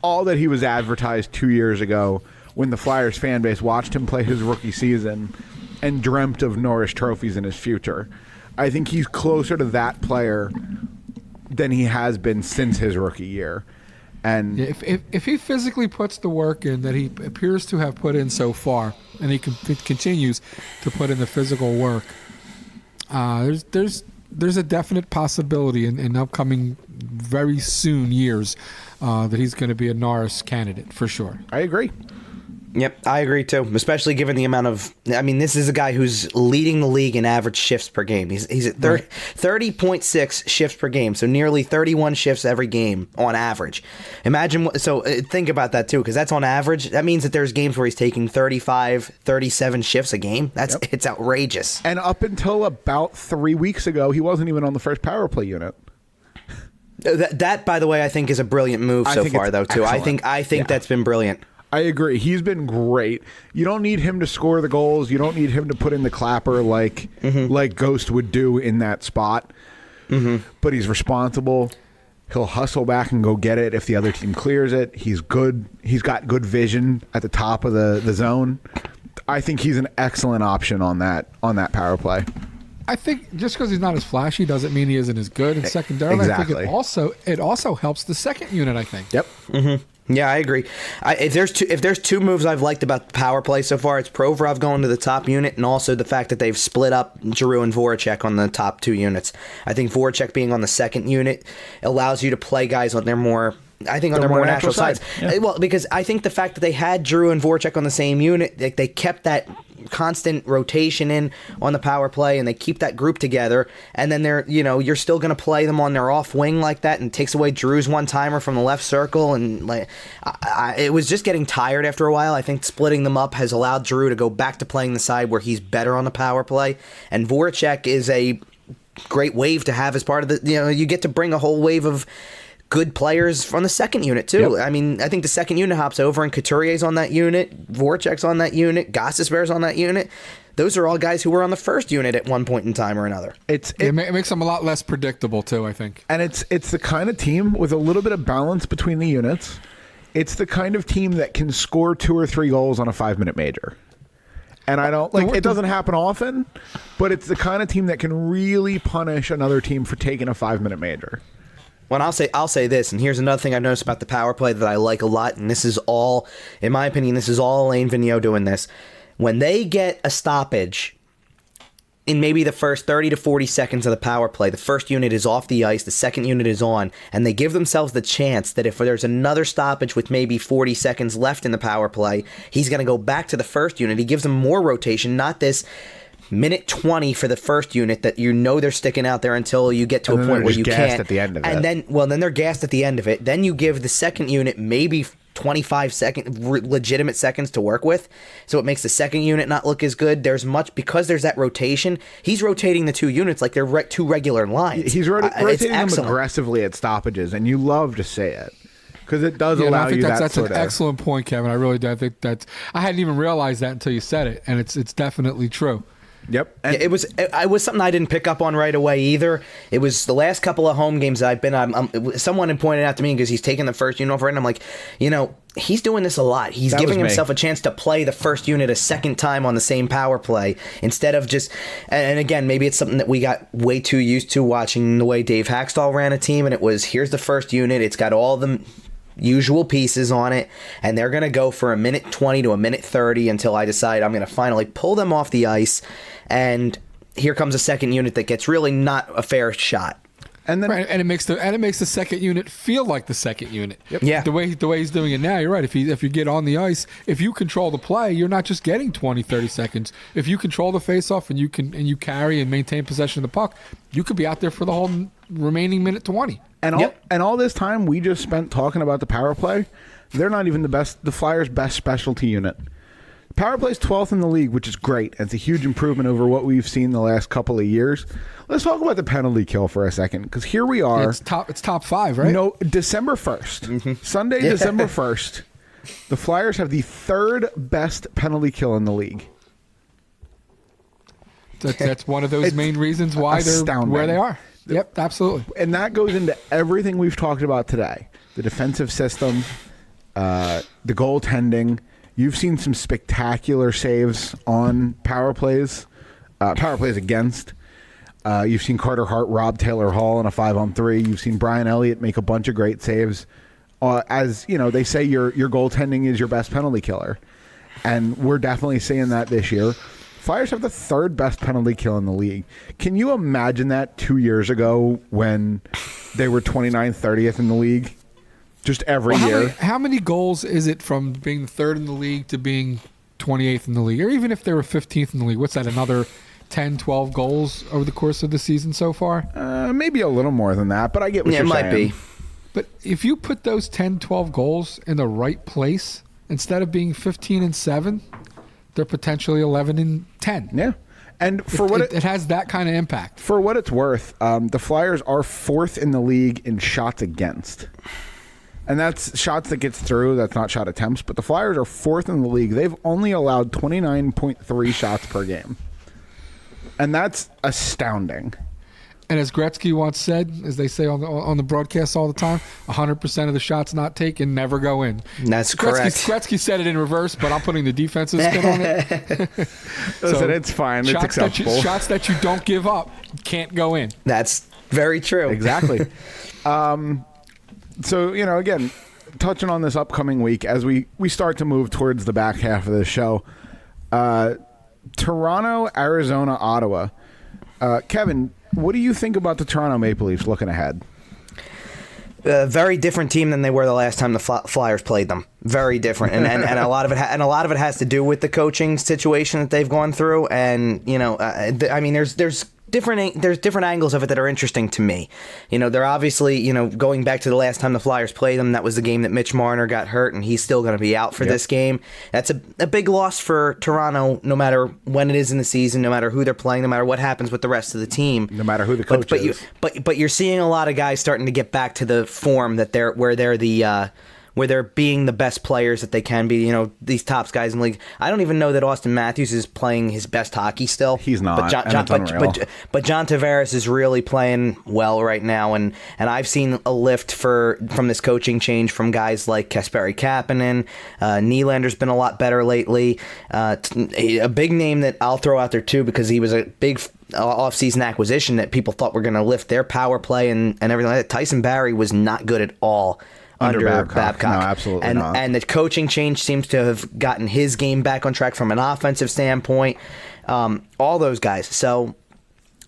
all that he was advertised 2 years ago when the Flyers fan base watched him play his rookie season and dreamt of Norris trophies in his future. I think he's closer to that player than he has been since his rookie year. And if he physically puts the work in that he appears to have put in so far, and he continues to put in the physical work, there's a definite possibility in upcoming very soon years that he's going to be a Norris candidate for sure. I agree. Yep, I agree too. Especially given the amount of, this is a guy who's leading the league in average shifts per game. He's at 30.6 shifts per game, so nearly 31 shifts every game on average. Think about that too, because that's on average. That means that there's games where he's taking 35, 37 shifts a game. It's outrageous. And up until about 3 weeks ago, he wasn't even on the first power play unit. That, by the way, I think is a brilliant move so far, though. Too, excellent. I think that's been brilliant. I agree. He's been great. You don't need him to score the goals. You don't need him to put in the clapper like Ghost would do in that spot. Mm-hmm. But he's responsible. He'll hustle back and go get it if the other team clears it. He's good. He's got good vision at the top of the zone. I think he's an excellent option on that power play. I think just because he's not as flashy doesn't mean he isn't as good. And secondarily, exactly. I think it also helps the second unit, I think. Yep. Mm-hmm. Yeah, I agree. If there's two moves I've liked about the power play so far, it's Provorov going to the top unit, and also the fact that they've split up Giroux and Voracek on the top two units. I think Voracek being on the second unit allows you to play guys on their more natural sides. Yeah. Well, because I think the fact that they had Giroux and Voracek on the same unit, they kept that constant rotation in on the power play, and they keep that group together, and then you're still going to play them on their off wing like that, and it takes away Drew's one-timer from the left circle, and it was just getting tired after a while. I think splitting them up has allowed Giroux to go back to playing the side where he's better on the power play, and Voracek is a great wave to have as part of the, you get to bring a whole wave of good players from the second unit too. Yep. I think the second unit hops over, and Couturier's on that unit, Voracek's on that unit, Gostisbehere's on that unit. Those are all guys who were on the first unit at one point in time or another. It makes them a lot less predictable too, I think. And it's the kind of team with a little bit of balance between the units. It's the kind of team that can score 2 or 3 goals on a 5-minute major. And I don't it doesn't happen often, but it's the kind of team that can really punish another team for taking a 5-minute major. Well, I'll say this, and here's another thing I've noticed about the power play that I like a lot, and this is all, in my opinion, this is all Alain Vigneault doing this. When they get a stoppage in maybe the first 30 to 40 seconds of the power play, the first unit is off the ice, the second unit is on, and they give themselves the chance that if there's another stoppage with maybe 40 seconds left in the power play, he's going to go back to the first unit. He gives them more rotation, not this minute 20 for the first unit that they're sticking out there until you get to a point where you can't. At the end of it. And then they're gassed at the end of it. Then you give the second unit maybe 25 legitimate seconds to work with, so it makes the second unit not look as good. Because there's that rotation. He's rotating the two units like they're two regular lines. He's rotating them aggressively at stoppages, and you love to say it. Because it does allow you that that's an excellent point, Kevin. I really do. I think I hadn't even realized that until you said it, and it's definitely true. Yep. And it was something I didn't pick up on right away either. It was the last couple of home games that I've been on. Someone had pointed out to me because he's taking the first unit over, and I'm like, he's doing this a lot. He's giving himself a chance to play the first unit a second time on the same power play instead of just. And again, maybe it's something that we got way too used to watching the way Dave Hackstall ran a team, and it was here's the first unit. It's got all the usual pieces on it, and they're going to go for a minute 20 to a minute 30 until I decide I'm going to finally pull them off the ice. And here comes a second unit that gets really not a fair shot. And then it makes the second unit feel like the second unit. Yep. Yeah. The way he's doing it now, you're right. If you get on the ice, if you control the play, you're not just getting 20, 30 seconds. If you control the faceoff and you carry and maintain possession of the puck, you could be out there for the whole remaining minute 20. And all this time we just spent talking about the power play. They're not even the Flyers' best specialty unit. Powerplay's 12th in the league, which is great. It's a huge improvement over what we've seen the last couple of years. Let's talk about the penalty kill for a second, because here we are. It's top 5, right? No, December 1st. Sunday, December 1st. The Flyers have the 3rd best penalty kill in the league. That's one of those main reasons why they're where they are. Yep, absolutely. And that goes into everything we've talked about today. The defensive system, the goaltending. You've seen some spectacular saves on power plays against. You've seen Carter Hart rob Taylor Hall in a 5-on-3. You've seen Brian Elliott make a bunch of great saves. As you know, they say your goaltending is your best penalty killer, and we're definitely seeing that this year. Flyers have the 3rd best penalty kill in the league. Can you imagine that 2 years ago when they were 29th, 30th in the league? Just every year. How many goals is it from being 3rd in the league to being 28th in the league? Or even if they were 15th in the league, what's that, another 10, 12 goals over the course of the season so far? Maybe a little more than that, but I get what you're saying. It might be. But if you put those 10, 12 goals in the right place, instead of being 15 and 7, they're potentially 11 and 10. Yeah. And for it has that kind of impact. For what it's worth, the Flyers are 4th in the league in shots against. And that's shots that gets through. That's not shot attempts. But the Flyers are 4th in the league. They've only allowed 29.3 shots per game. And that's astounding. And as Gretzky once said, as they say on the broadcast all the time, 100% of the shots not taken never go in. That's correct. Gretzky said it in reverse, but I'm putting the defensive spin on it. Listen, it's fine. It's acceptable. Shots that you don't give up can't go in. That's very true. Exactly. So, again, touching on this upcoming week as we start to move towards the back half of the show, Toronto, Arizona, Ottawa. Kevin, what do you think about the Toronto Maple Leafs looking ahead? A very different team than they were the last time the Flyers played them. Very different, and a lot of it has to do with the coaching situation that they've gone through. And there's different angles of it that are interesting to me. They're obviously, going back to the last time the Flyers played them, that was the game that Mitch Marner got hurt, and he's still going to be out for this game. That's a big loss for Toronto, no matter when it is in the season, no matter who they're playing, no matter what happens with the rest of the team. No matter who the coach is. But you're seeing a lot of guys starting to get back to the form that where they're being the best players that they can be, these top guys in the league. I don't even know that Austin Matthews is playing his best hockey still. He's not, but John Tavares is really playing well right now, and I've seen a lift from this coaching change from guys like Kasperi Kapanen. Nylander's been a lot better lately. A big name that I'll throw out there too, because he was a big off-season acquisition that people thought were going to lift their power play and everything like that. Tyson Barrie was not good at all under Babcock. No, absolutely not. And the coaching change seems to have gotten his game back on track from an offensive standpoint. All those guys. So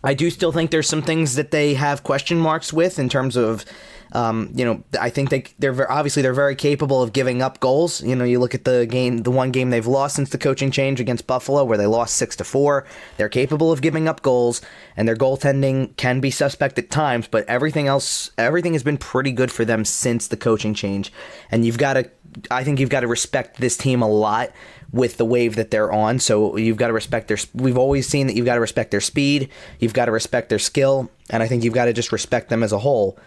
I do still think there's some things that they have question marks with in terms of, I think they're very capable of giving up goals. You look at the one game they've lost since the coaching change against Buffalo, where they lost 6-4. They're capable of giving up goals, and their goaltending can be suspect at times, but everything has been pretty good for them since the coaching change. And I think you've got to respect this team a lot with the wave that they're on. So you've got to respect we've always seen that you've got to respect their speed, you've got to respect their skill, and I think you've got to just respect them as a whole.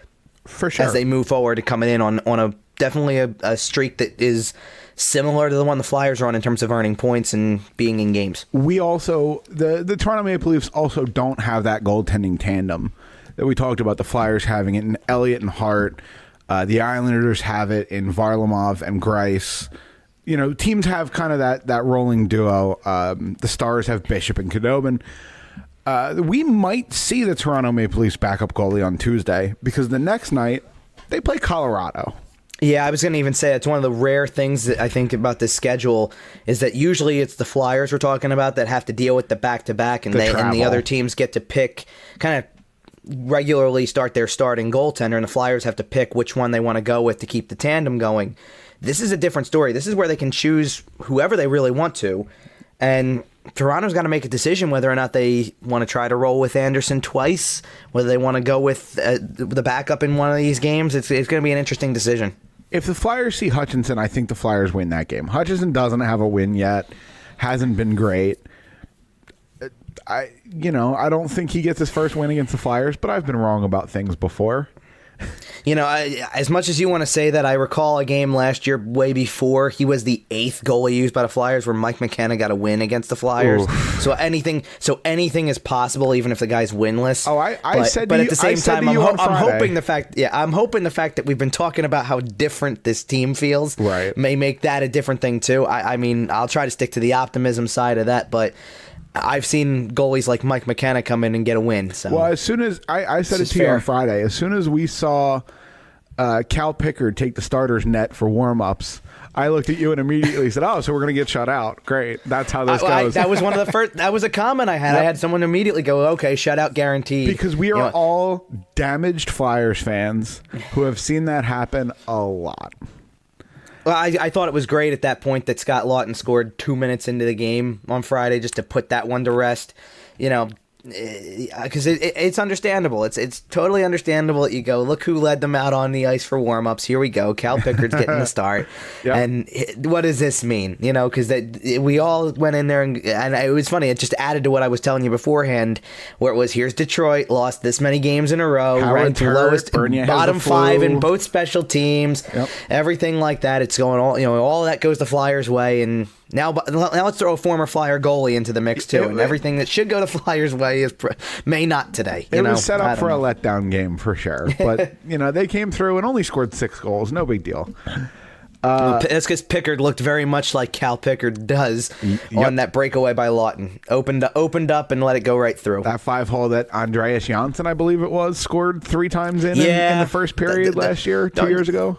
For sure. As they move forward, coming in on a definitely a streak that is similar to the one the Flyers are on in terms of earning points and being in games. We also, the Toronto Maple Leafs also don't have that goaltending tandem that we talked about the Flyers having it in Elliott and Hart. The Islanders have it in Varlamov and Greiss. Teams have kind of that rolling duo. The Stars have Bishop and Khudobin. We might see the Toronto Maple Leafs backup goalie on Tuesday, because the next night they play Colorado. Yeah, I was going to even say it's one of the rare things that I think about this schedule is that usually it's the Flyers we're talking about that have to deal with the back-to-back, and the other teams get to pick, kind of regularly start their starting goaltender, and the Flyers have to pick which one they want to go with to keep the tandem going. This is a different story. This is where they can choose whoever they really want to, and Toronto's got to make a decision whether or not they want to try to roll with Anderson twice, whether they want to go with the backup in one of these games. It's going to be an interesting decision. If the Flyers see Hutchinson, I think the Flyers win that game. Hutchinson doesn't have a win yet. hasn't been great. I don't think he gets his first win against the Flyers, but I've been wrong about things before. As much as you want to say that, I recall a game last year, way before, he was the 8th goalie used by the Flyers, where Mike McKenna got a win against the Flyers. Oof. So anything is possible, even if the guy's winless. Oh, I said to you, at the same time, on I'm Friday. hoping the fact that we've been talking about how different this team feels, right, may make that a different thing too. I mean, I'll try to stick to the optimism side of that, but I've seen goalies like Mike McKenna come in and get a win. So. Well, as soon as I said it to you on Friday, as soon as we saw Cal Pickard take the starter's net for warm-ups, I looked at you and immediately said, "Oh, so we're going to get shut out. Great. That's how this goes." That was one of the first. That was a comment I had. Yep. I had someone immediately go, "Okay, shutout guaranteed." Because we are all damaged Flyers fans who have seen that happen a lot. Well, I thought it was great at that point that Scott Lawton scored 2 minutes into the game on Friday just to put that one to rest. Because it's understandable. It's totally understandable that you go, look who led them out on the ice for warm-ups. Here we go. Cal Pickard's getting the start. Yep. And what does this mean? Because we all went in there, and it was funny. It just added to what I was telling you beforehand, where it was, here's Detroit, lost this many games in a row, ranked lowest, bottom 5 in both special teams, everything like that. It's going all that goes the Flyers' way, and now let's throw a former Flyer goalie into the mix too, and everything that should go the Flyers' way may not today. It was set up for a letdown game for sure, but they came through and only scored 6 goals. No big deal. That's because Pickard looked very much like Cal Pickard does on that breakaway by Lawton. Opened up and let it go right through. That 5-hole that Andreas Janssen, I believe it was, scored 3 times in the first period last year, 2 years ago.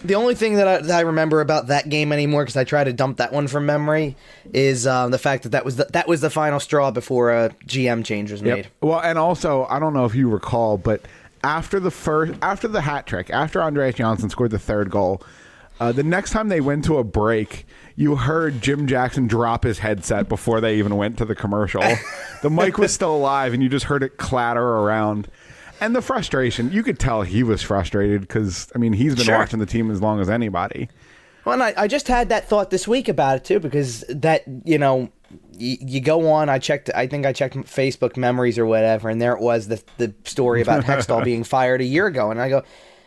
The only thing that I remember about that game anymore, because I try to dump that one from memory, is the fact that was the final straw before a GM change was made. Well, and also, I don't know if you recall, but after the hat trick, after Andreas Janssen scored the 3rd goal, the next time they went to a break, you heard Jim Jackson drop his headset before they even went to the commercial. The mic was still alive, and you just heard it clatter around. And the frustration, you could tell he was frustrated because, he's been watching the team as long as anybody. Well, and I just had that thought this week about it, too, because that, you go on, I think I checked Facebook memories or whatever, and there it was, the story about Hextall being fired a year ago. And I go,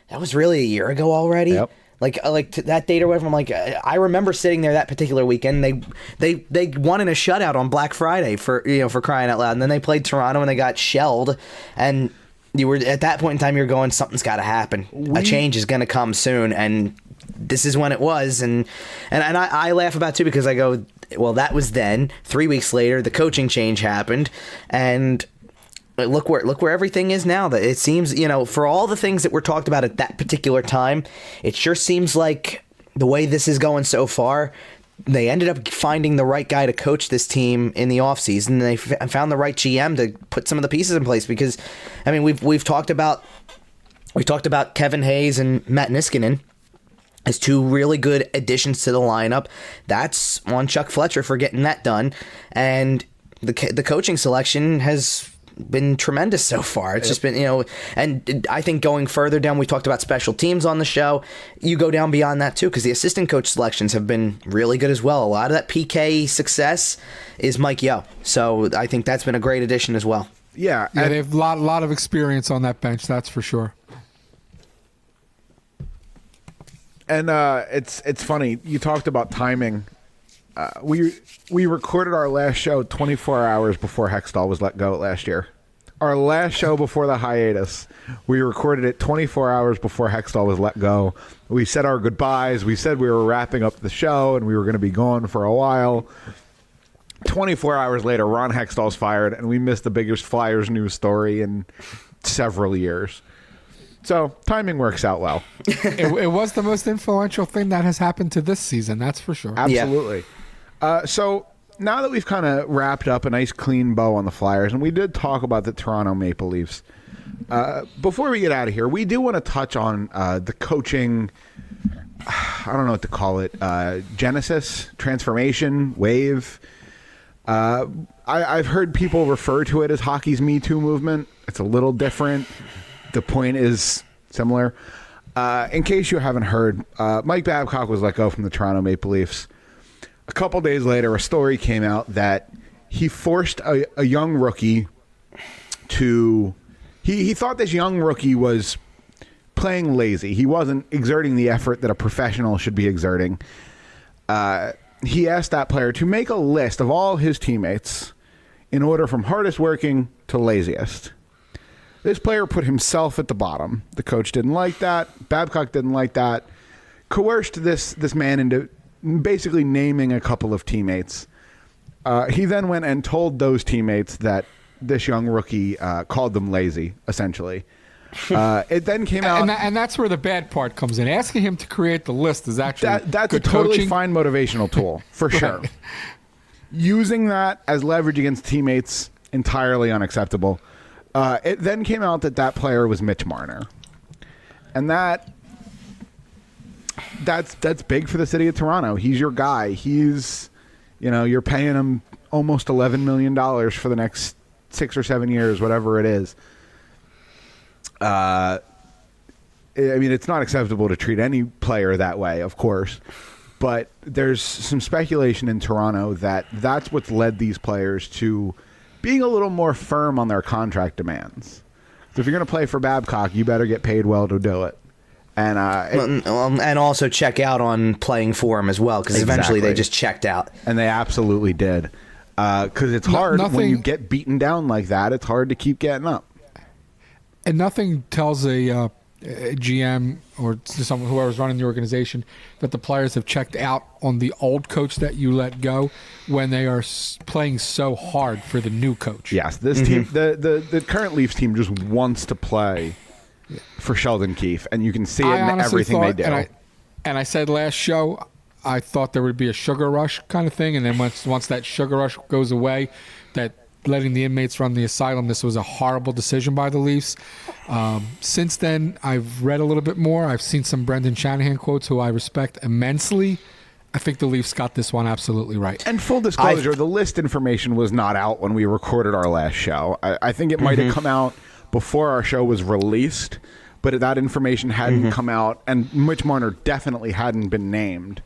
that was really a year ago already? Yep. Like to that date or whatever. I'm like, I remember sitting there that particular weekend. They won in a shutout on Black Friday for crying out loud. And then they played Toronto and they got shelled. And you were at that point in time, you're going, something's got to happen. A change is going to come soon, and this is when it was. And I laugh about it too, because I go, well, that was then. 3 weeks later, the coaching change happened, and look where everything is now. That it seems, for all the things that were talked about at that particular time, it sure seems like the way this is going so far, they ended up finding the right guy to coach this team in the offseason. They found the right GM to put some of the pieces in place, because, we've talked about Kevin Hayes and Matt Niskanen as 2 really good additions to the lineup. That's on Chuck Fletcher for getting that done, and the coaching selection has been tremendous so far. It's just been, and I think going further down, we talked about special teams on the show. You go down beyond that too, because the assistant coach selections have been really good as well. A lot of that PK success is Mike Yeo. So I think that's been a great addition as well. Yeah, they have a lot of experience on that bench, that's for sure. And it's funny, you talked about timing. We recorded our last show 24 hours before Hextall was let go last year. Our last show before the hiatus, we recorded it 24 hours before Hextall was let go. We said our goodbyes. We said we were wrapping up the show and we were going to be gone for a while. 24 hours later, Ron Hextall's fired, and we missed the biggest Flyers news story in several years. So timing works out well. It was the most influential thing that has happened to this season, that's for sure. Absolutely. Yeah. So now that we've kind of wrapped up a nice clean bow on the Flyers, and we did talk about the Toronto Maple Leafs, before we get out of here, we do want to touch on the coaching, I don't know what to call it, genesis, transformation, wave. I've heard people refer to it as hockey's Me Too movement. It's a little different. The point is similar. In case you haven't heard, Mike Babcock was let go from the Toronto Maple Leafs. a couple days later, a story came out that he forced a young rookie to. He thought this young rookie was playing lazy. He wasn't exerting the effort that a professional should be exerting. He asked that player to make a list of all his teammates in order from hardest working to laziest. This player put himself at the bottom. The coach didn't like that. Babcock didn't like that. Coerced this man into basically naming a couple of teammates. He then went and told those teammates that this young rookie called them lazy, essentially. It then came out, and that's where the bad part comes in. Asking him to create the list is actually that's good a totally coaching. fine motivational tool for sure. Using that as leverage against teammates, entirely unacceptable. It then came out that player was Mitch Marner, and that's big for the city of Toronto. He's your guy. He's, you're paying him almost $11 million for the next 6 or 7 years, whatever it is. I mean, it's not acceptable to treat any player that way, of course, but there's some speculation in Toronto that that's what's led these players to being a little more firm on their contract demands. So if you're going to play for Babcock, you better get paid well to do it. And also check out on playing for him as well, because eventually they just checked out. And they absolutely did. Because it's hard when you get beaten down like that. It's hard to keep getting up. And nothing tells a GM or someone, whoever's running the organization, that the players have checked out on the old coach that you let go when they are playing so hard for the new coach. Yes, this team, the current Leafs team, just wants to play for Sheldon Keith, and you can see it in everything they do. And I said last show, I thought there would be a sugar rush kind of thing, and then once that sugar rush goes away, that letting the inmates run the asylum, this was a horrible decision by the Leafs. Since then, I've read a little bit more. I've seen some Brendan Shanahan quotes, who I respect immensely. I think the Leafs got this one absolutely right. And full disclosure, the list information was not out when we recorded our last show. I think it might have come out before our show was released, but that information hadn't come out, and Mitch Marner definitely hadn't been named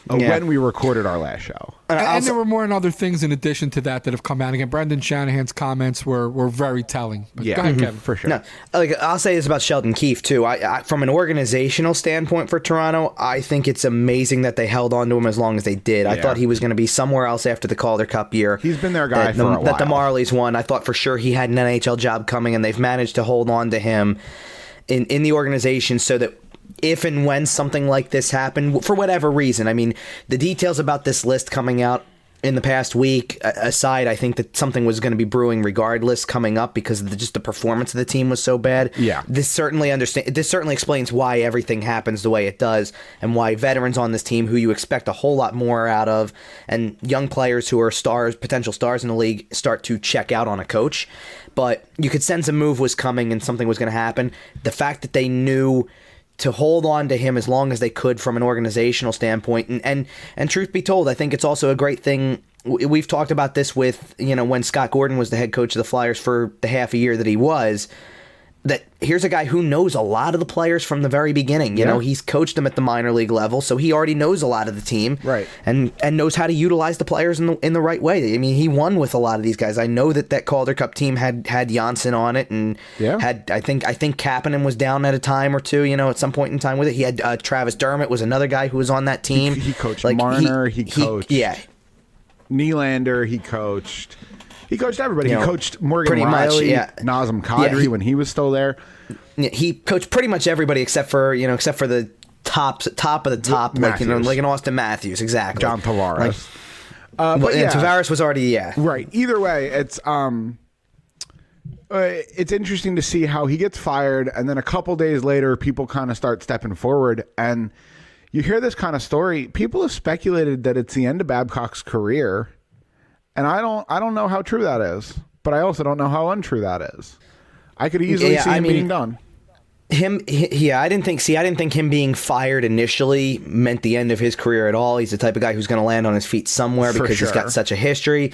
when we recorded our last show. And there were more and other things in addition to that have come out. Again, Brendan Shanahan's comments were very telling. But go ahead, Kevin. For sure. No, I'll say this about Sheldon Keith, too. I from an organizational standpoint for Toronto, I think it's amazing that they held on to him as long as they did. I thought he was going to be somewhere else after the Calder Cup year. He's been their guy for a while. That the Marlies won. I thought for sure he had an NHL job coming, and they've managed to hold on to him in the organization so that if and when something like this happened, for whatever reason, I mean, the details about this list coming out in the past week aside, I think that something was going to be brewing regardless coming up because of just the performance of the team was so bad. Yeah. This certainly explains why everything happens the way it does, and why veterans on this team who you expect a whole lot more out of, and young players who are potential stars in the league, start to check out on a coach. But you could sense a move was coming and something was going to happen. The fact that they knew to hold on to him as long as they could from an organizational standpoint. And truth be told, I think it's also a great thing. We've talked about this with, when Scott Gordon was the head coach of the Flyers for the half a year that he was, that here's a guy who knows a lot of the players from the very beginning. You know, he's coached them at the minor league level, so he already knows a lot of the team, right? And knows how to utilize the players in the right way. I mean, he won with a lot of these guys. I know that Calder Cup team had Janssen on it, and had I think Kapanen was down at a time or two. At some point in time with it, he had Travis Dermott was another guy who was on that team. He coached Marner. He coached Nylander. He coached everybody. He coached Morgan Riley, Nazem Kadri when he was still there. He coached pretty much everybody except for the top of the top, like an Austin Matthews, exactly. John Tavares. And Tavares was already right. Either way, it's interesting to see how he gets fired, and then a couple days later, people kind of start stepping forward, and you hear this kind of story. People have speculated that it's the end of Babcock's career. And I don't know how true that is, but I also don't know how untrue that is. I could easily see him being done. I didn't think him being fired initially meant the end of his career at all. He's the type of guy who's going to land on his feet somewhere because he's got such a history.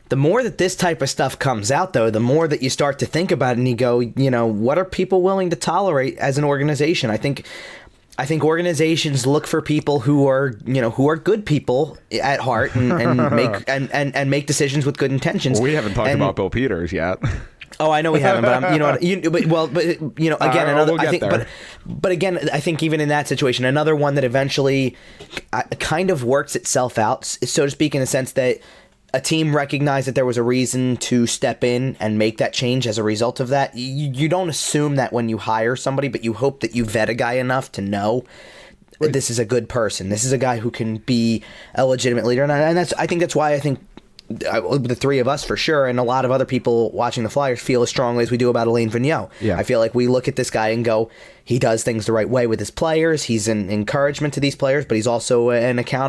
The more that this type of stuff comes out, though, the more that you start to think about it and you go, what are people willing to tolerate as an organization? I think I think organizations look for people who are good people at heart and make decisions with good intentions. Well, we haven't talked about Bill Peters yet. Oh, I know we haven't, but We'll get there. But again, I think even in that situation, another one that eventually kind of works itself out, so to speak, in the sense that a team recognized that there was a reason to step in and make that change as a result of that. You don't assume that when you hire somebody, but you hope that you vet a guy enough to know this is a good person. This is a guy who can be a legitimate leader, and I think that's why the three of us for sure, and a lot of other people watching the Flyers feel as strongly as we do about Alain Vigneault. Yeah. I feel like we look at this guy and go, he does things the right way with his players. He's an encouragement to these players, but he's also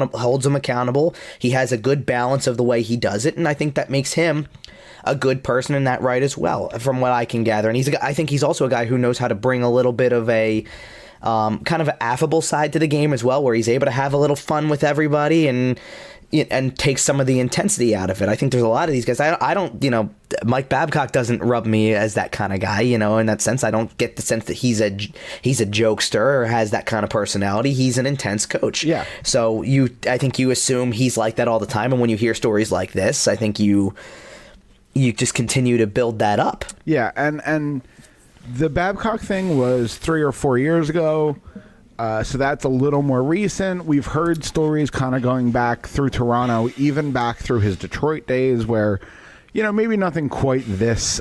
holds them accountable. He has a good balance of the way he does it, and I think that makes him a good person in that right as well, from what I can gather. And I think he's also a guy who knows how to bring a little bit of a kind of an affable side to the game as well, where he's able to have a little fun with everybody and take some of the intensity out of it. I think there's a lot of these guys. I don't, Mike Babcock doesn't rub me as that kind of guy, in that sense. I don't get the sense that he's a jokester or has that kind of personality. He's an intense coach. Yeah. So I think you assume he's like that all the time. And when you hear stories like this, I think you just continue to build that up. Yeah. And the Babcock thing was 3 or 4 years ago. So that's a little more recent. We've heard stories kind of going back through Toronto, even back through his Detroit days where, maybe nothing quite this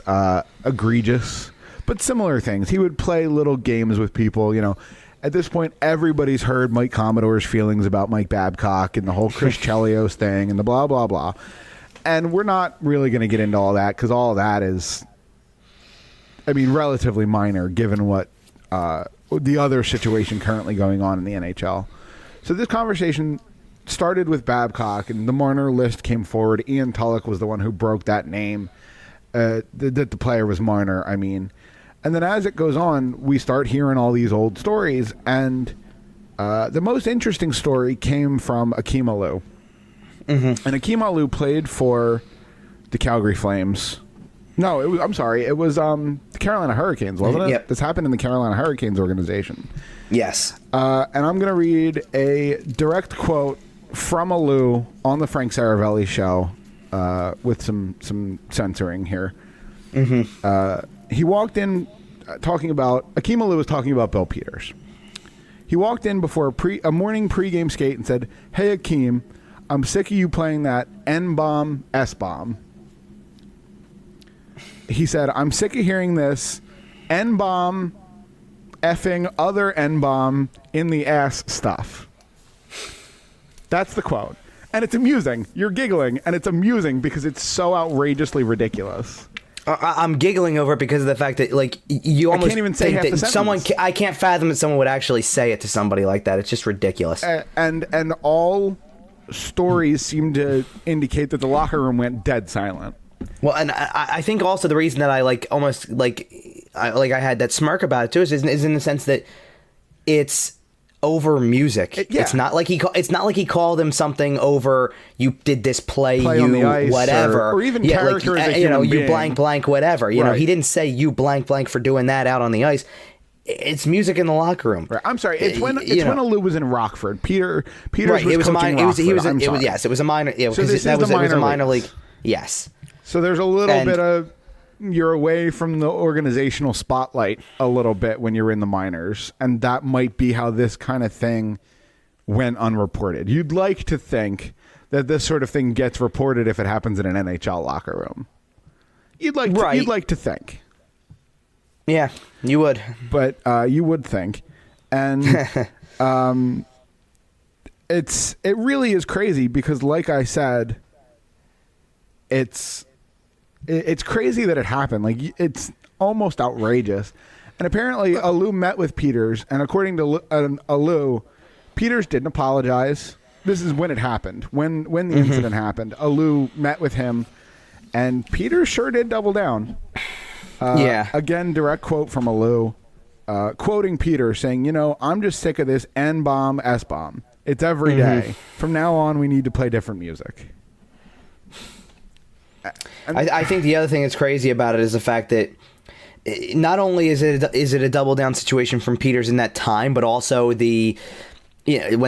egregious, but similar things. He would play little games with people, At this point, everybody's heard Mike Commodore's feelings about Mike Babcock and the whole Chris Chelios thing and the blah, blah, blah. And we're not really going to get into all that because all of that is, relatively minor given what the other situation currently going on in the NHL. So this conversation started with Babcock, and the Marner list came forward. Ian Tulloch was the one who broke that name, that the player was Marner, And then as it goes on, we start hearing all these old stories, and the most interesting story came from Akim Aliu. Mm-hmm. And Akim Aliu played for the Calgary Flames. No, it was the Carolina Hurricanes, wasn't it? Yep. This happened in the Carolina Hurricanes organization. Yes. And I'm going to read a direct quote from Aliu on the Frank Saravelli show with some censoring here. Mm-hmm. He walked in Akim Aliu was talking about Bill Peters. He walked in before a morning pregame skate and said, "Hey, Akim, I'm sick of you playing that N-bomb, S-bomb." He said, "I'm sick of hearing this N-bomb, effing other N-bomb in the ass stuff." That's the quote. And it's amusing. You're giggling, and it's amusing because it's so outrageously ridiculous. I'm giggling over it because of the fact that, you almost can't even say half think the that sentence. I can't fathom that someone would actually say it to somebody like that. It's just ridiculous. And all stories seem to indicate that the locker room went dead silent. Well, and I think also the reason that I I had that smirk about it too is in the sense that it's over music. Yeah. It's not like he called him something over. You did this play on the ice whatever, or even character as a human you being. blank whatever. You know, he didn't say you blank for doing that out on the ice. It's music in the locker room. Right. I'm sorry. It's when Aliu was in Rockford. Peters right. was it was a coaching minor. Rockford. It was a minor. Yeah, So this it was a minor leagues. league. Yes. So there's a little bit of you're away from the organizational spotlight a little bit when you're in the minors, and that might be how this kind of thing went unreported. You'd like to think that this sort of thing gets reported if it happens in an NHL locker room. You'd like to think. Yeah, you would. But you would think. And it really is crazy because, like I said, it's crazy that it happened. It's almost outrageous. And apparently Aliu met with Peters, and according to Aliu, Peters didn't apologize. This is when it happened. When the incident happened, Aliu met with him, and Peters sure did double down. Again, direct quote from Aliu, quoting Peter, saying, "I'm just sick of this N-bomb, S-bomb. It's every day. From now on, we need to play different music." I think the other thing that's crazy about it is the fact that not only is it a double down situation from Peters in that time, but also when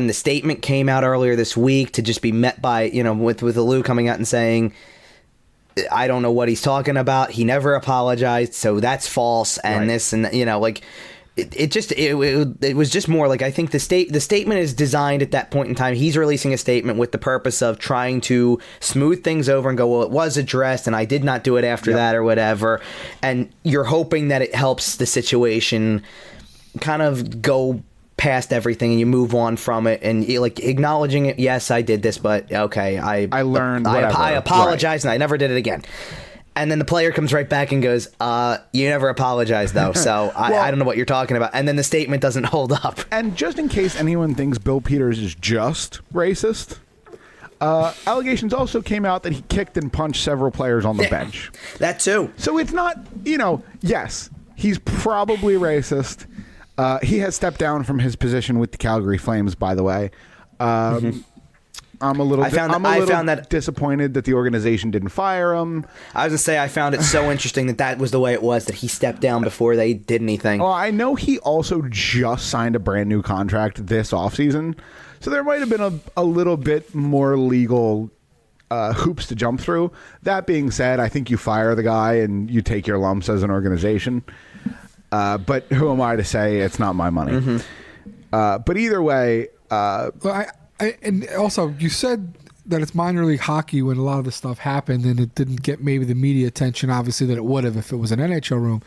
the statement came out earlier this week to just be met by, with Lou coming out and saying, I don't know what he's talking about. He never apologized, so that's false. And this and it was just more like, I think the statement is designed at that point in time. He's releasing a statement with the purpose of trying to smooth things over and go, well, it was addressed and I did not do it after that or whatever. And you're hoping that it helps the situation kind of go past everything and you move on from it and you acknowledging it. Yes, I did this, but okay, I learned. I apologize and I never did it again. And then the player comes right back and goes, you never apologized, though, so I don't know what you're talking about. And then the statement doesn't hold up. And just in case anyone thinks Bill Peters is just racist, allegations also came out that he kicked and punched several players on the bench. That too. So it's not, yes, he's probably racist. He has stepped down from his position with the Calgary Flames, by the way. I'm a little disappointed that the organization didn't fire him. I was going to say, I found it so interesting that was the way it was, that he stepped down before they did anything. Oh, I know he also just signed a brand new contract this offseason, so there might have been a little bit more legal hoops to jump through. That being said, I think you fire the guy and you take your lumps as an organization. But who am I to say it's not my money? But either way... and also, you said that it's minor league hockey when a lot of this stuff happened and it didn't get maybe the media attention, obviously, that it would have if it was an NHL room.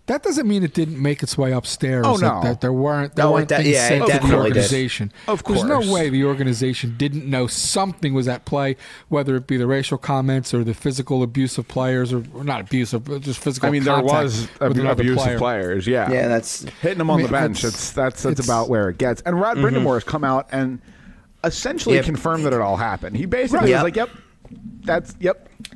That doesn't mean it didn't make its way upstairs. Oh, no. That there weren't things said to the organization. Of course. There's no way the organization didn't know something was at play, whether it be the racial comments or the physical abuse of players, or not abusive, but just physical contact. There was abuse of players, yeah. Yeah, that's... Hitting them on the bench, that's about where it gets. And Rod Brind'Amour has come out and essentially confirmed that it all happened. He basically was like,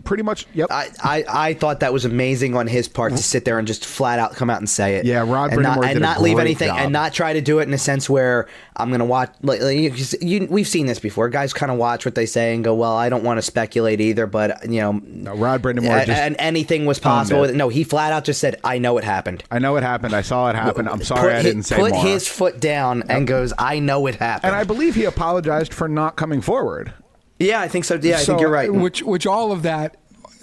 pretty much, I thought that was amazing on his part to sit there and just flat out come out and say it. Yeah, Rod Brind'Amour and not leave anything job. and not try to do it in a sense where I'm going to watch. We've seen this before. Guys kind of watch what they say and go, well, I don't want to speculate either, but no, Rod Brind'Amour and anything was possible. No, he flat out just said, I know it happened. I know it happened. I saw it happen. I'm sorry I didn't say more. Put his foot down and goes, I know it happened. And I believe he apologized for not coming forward. Yeah, I think so. Yeah, I think you're right. Which all of that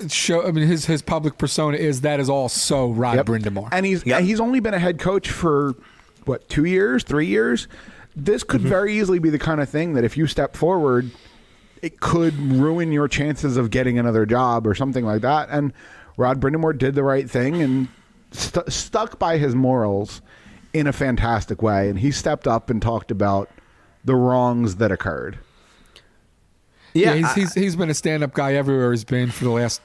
show. I mean, his public persona is all so Rod Brind'Amour, and he's only been a head coach for 2 years, 3 years. This could very easily be the kind of thing that if you step forward, it could ruin your chances of getting another job or something like that. And Rod Brind'Amour did the right thing and stuck by his morals in a fantastic way, and he stepped up and talked about the wrongs that occurred. Yeah, he's been a stand-up guy everywhere he's been for the last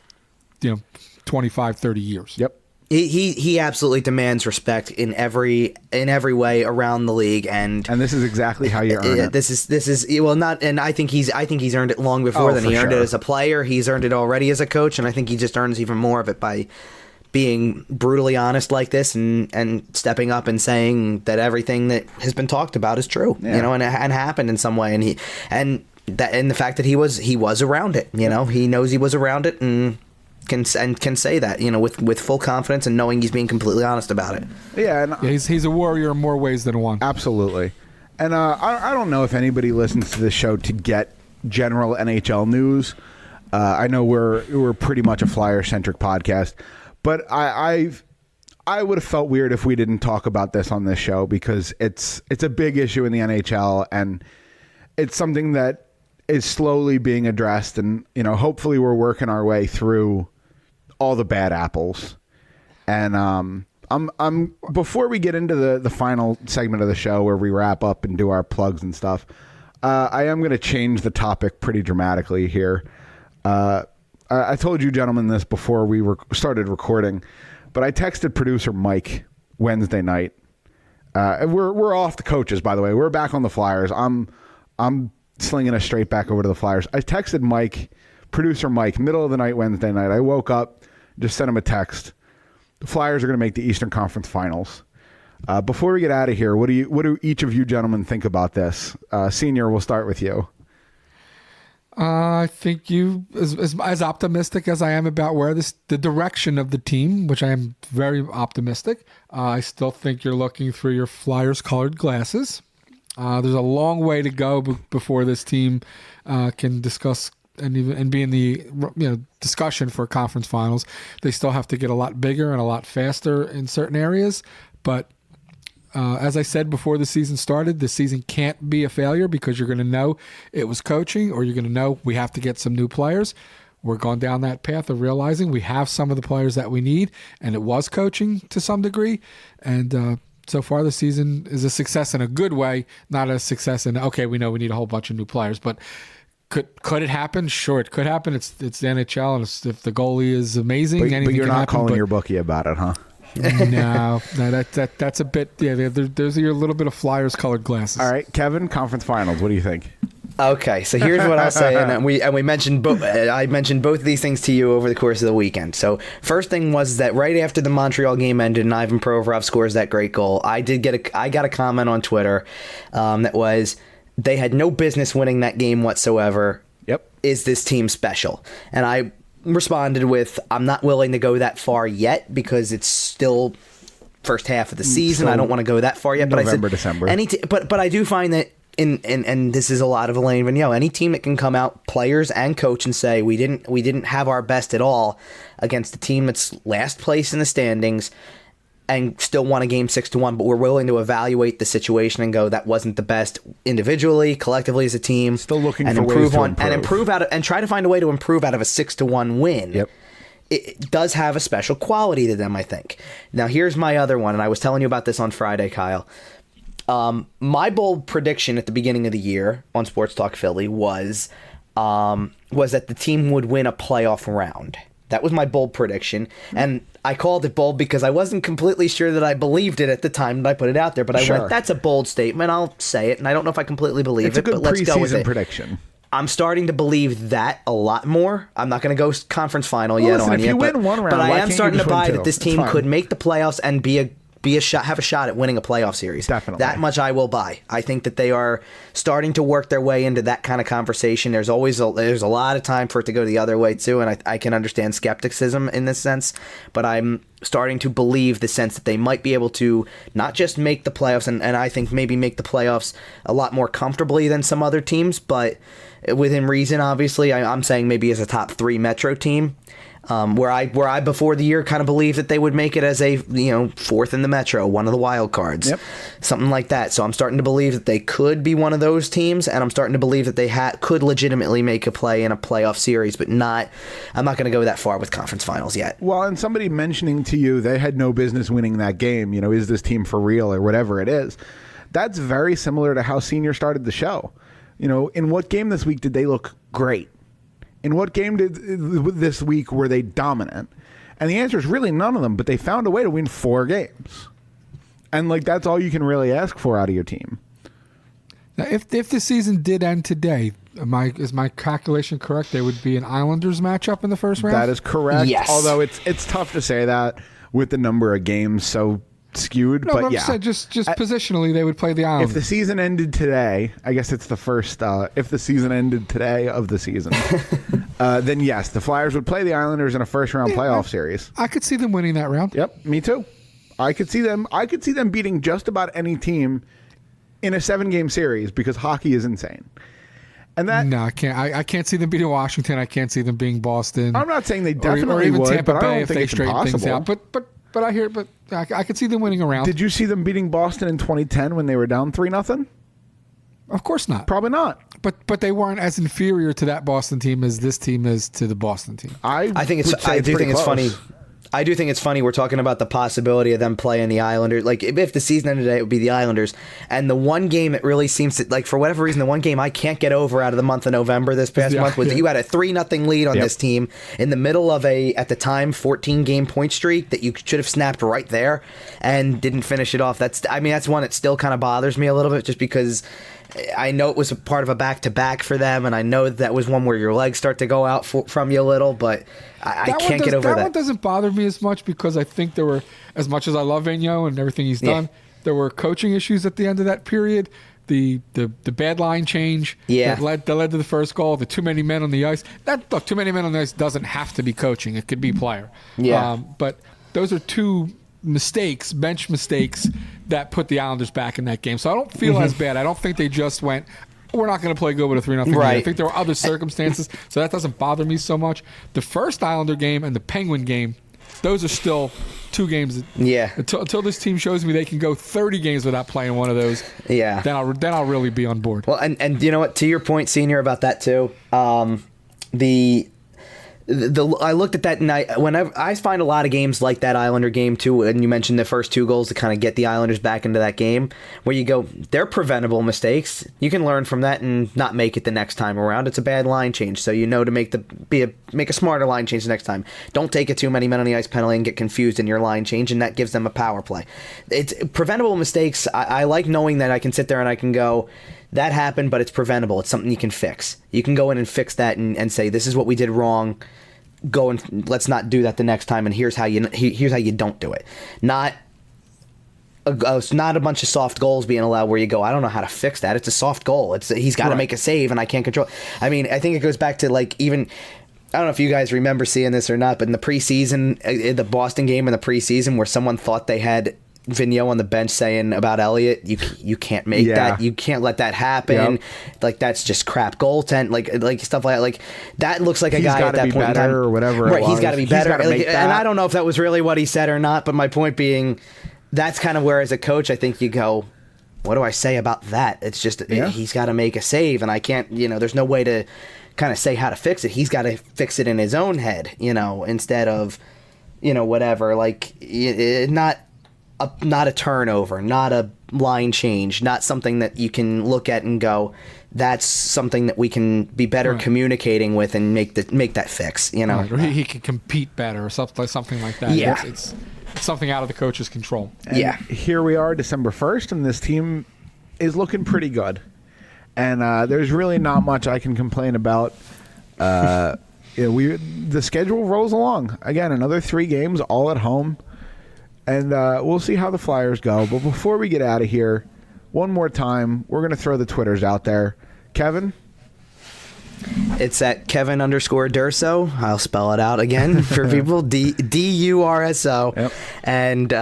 25, 30 years. Yep. He absolutely demands respect in every way around the league, and this is exactly how you earn it. This is not, and I think he's earned it long before then. He earned it as a player. He's earned it already as a coach, and I think he just earns even more of it by being brutally honest like this and stepping up and saying that everything that has been talked about is true, and happened in some way, and the fact that he was around it, he knows he was around it and can say that, with full confidence and knowing he's being completely honest about it. Yeah, and he's a warrior in more ways than one. Absolutely. And I don't know if anybody listens to this show to get general NHL news. I know we're pretty much a Flyer-centric podcast, but I would have felt weird if we didn't talk about this on this show, because it's a big issue in the NHL, and it's something that is slowly being addressed, and hopefully we're working our way through all the bad apples. And I'm before we get into the final segment of the show where we wrap up and do our plugs and stuff, I am going to change the topic pretty dramatically here. I told you gentlemen this before we started recording, but I texted producer Mike Wednesday night. We're off the coaches, by the way. We're back on the Flyers. I'm slinging us straight back over to the Flyers. I texted Mike, producer Mike, middle of the night Wednesday night. I woke up, just sent him a text. The Flyers are going to make the Eastern Conference Finals. Before we get out of here, what do each of you gentlemen think about this? Senior, we'll start with you. I think you, as optimistic as I am about where the direction of the team, which I am very optimistic, I still think you're looking through your Flyers colored glasses. There's a long way to go before this team can discuss and be in the discussion for conference finals. They still have to get a lot bigger and a lot faster in certain areas, but as I said before the season started, the season can't be a failure because you're going to know it was coaching, or you're going to know we have to get some new players. We're going down that path of realizing we have some of the players that we need, and it was coaching to some degree. And so far the season is a success in a good way, not a success in, okay, we know we need a whole bunch of new players. But could it happen? Sure, it could happen. It's the NHL, and if the goalie is amazing, anything but you're can not happen, calling your bookie about it, huh? No, that's a bit. Yeah, those are your little bit of Flyers colored glasses. All right, Kevin, conference finals. What do you think? Okay, so here's what I'll say, and we mentioned I mentioned both of these things to you over the course of the weekend. So first thing was that right after the Montreal game ended, and Ivan Provorov scores that great goal, I got a comment on Twitter that was, they had no business winning that game whatsoever. Yep. Is this team special? And I responded with, I'm not willing to go that far yet because it's still first half of the season. I don't want to go that far yet. November, but I said, December. But I do find that and this is a lot of Elaine Vigneault, any team that can come out, players and coach, and say we didn't have our best at all against a team that's last place in the standings and still won a game 6-1, but we're willing to evaluate the situation and go, that wasn't the best individually, collectively as a team. Still looking and for improve ways to on improve. and improve out of, and try to find a way to improve out of a 6-1 win. Yep. It does have a special quality to them, I think. Now here's my other one, and I was telling you about this on Friday, Kyle. My bold prediction at the beginning of the year on Sports Talk Philly was that the team would win a playoff round. That was my bold prediction, and I called it bold because I wasn't completely sure that I believed it at the time that I put it out there. But I went, "That's a bold statement. I'll say it," and I don't know if I completely believe it, but let's go with it. It's a good preseason prediction. I'm starting to believe that a lot more. I'm not going to go conference final yet on it, but I am starting to buy that this team could make the playoffs and have a shot at winning a playoff series. Definitely. That much I will buy. I think that they are starting to work their way into that kind of conversation. There's a lot of time for it to go the other way too, and I can understand skepticism in this sense, but I'm starting to believe the sense that they might be able to not just make the playoffs, and I think maybe make the playoffs a lot more comfortably than some other teams, but within reason, obviously. I'm saying maybe as a top 3 Metro team. Where I before the year kind of believed that they would make it as a 4th in the Metro, one of the wild cards, something like that. So I'm starting to believe that they could be one of those teams, and I'm starting to believe that they could legitimately make a play in a playoff series, but not. I'm not going to go that far with conference finals yet. Well, and somebody mentioning to you they had no business winning that game. Is this team for real or whatever it is? That's very similar to how Senior started the show. In what game this week did they look great? In what game this week were they dominant? And the answer is really none of them, but they found a way to win 4 games. And that's all you can really ask for out of your team. Now, if the season did end today, is my calculation correct? There would be an Islanders matchup in the first round? That is correct. Yes. Although it's tough to say that with the number of games so skewed, no, but I'm yeah. saying just positionally, they would play the Islanders. If the season ended today, I guess it's the first. If the season ended today of the season, then yes, the Flyers would play the Islanders in a first-round playoff series. I could see them winning that round. Yep, me too. I could see them beating just about any team in a 7-game series because hockey is insane. And that no, I can't. I can't see them beating Washington. I can't see them beating Boston. I'm not saying they definitely or even would, Tampa but Bay I don't if think they it's straighten things impossible. out. But I hear. But I could see them winning a round. Did you see them beating Boston in 2010 when they were down 3-0? Of course not. Probably not. But they weren't as inferior to that Boston team as this team is to the Boston team. I do think it's funny. I do think it's funny we're talking about the possibility of them playing the Islanders. If the season ended today, it would be the Islanders. And the one game that really seems to, for whatever reason, the one game I can't get over out of the month of November this past month was that you had a 3-0 lead on this team in the middle of at the time, 14-game point streak that you should have snapped right there and didn't finish it off. That's one that still kind of bothers me a little bit just because I know it was a part of a back-to-back for them, and I know that was one where your legs start to go out from you a little, but I can't get over that. That one doesn't bother me as much because I think there were, as much as I love Vigneault and everything he's done, there were coaching issues at the end of that period the bad line change Yeah. that led to the first goal, the too many men on the ice. Look, too many men on the ice doesn't have to be coaching. It could be player. Yeah. But those are two mistakes, bench mistakes, that put the Islanders back in that game. So I don't feel as bad. I don't think they just went, we're not going to play good with a 3-0 lead. Right. I think there were other circumstances, so that doesn't bother me so much. The first Islander game and the Penguin game, those are still two games. Yeah. Until this team shows me they can go 30 games without playing one of those. Yeah. Then I'll really be on board. Well, and you know what? To your point, Senior, about that too. I looked at that, and I find a lot of games like that Islander game too, and you mentioned the first two goals to kind of get the Islanders back into that game, where you go, they're preventable mistakes. You can learn from that and not make it the next time around. It's a bad line change, so you know to make a smarter line change the next time. Don't take a too many men on the ice penalty and get confused in your line change, and that gives them a power play. It's preventable mistakes. I like knowing that I can sit there and I can go, that happened, but it's preventable. It's something you can fix. You can go in and fix that and say, this is what we did wrong. Go and let's not do that the next time, and here's how you don't do it. Not a bunch of soft goals being allowed where you go, I don't know how to fix that. It's a soft goal. He's got to make a save, and I can't control. I mean, I think it goes back to even. I don't know if you guys remember seeing this or not, but in the preseason, the Boston game in the preseason, where someone thought they had Vigneault on the bench saying about Elliott, you can't make that, you can't let that happen. Yep. Like, that's just crap goaltend, like stuff like that. Like, that looks like a guy at that point in time, or whatever. Right, he's got to be better. And I don't know if that was really what he said or not, but my point being, that's kind of where, as a coach, I think you go, what do I say about that? It's just he's got to make a save, and I can't. There's no way to kind of say how to fix it. He's got to fix it in his own head, instead of, whatever. Like, not a turnover, not a line change, not something that you can look at and go, that's something that we can be better communicating with and make that fix. Right. Or he can compete better, or something like that. Yeah. It's something out of the coach's control. And here we are, December 1st, and this team is looking pretty good. And there's really not much I can complain about. The schedule rolls along. Again, another 3 games, all at home. And we'll see how the Flyers go. But before we get out of here, one more time, we're going to throw the Twitters out there. Kevin? It's at Kevin_Durso. I'll spell it out again for people. Durso. Yep. And,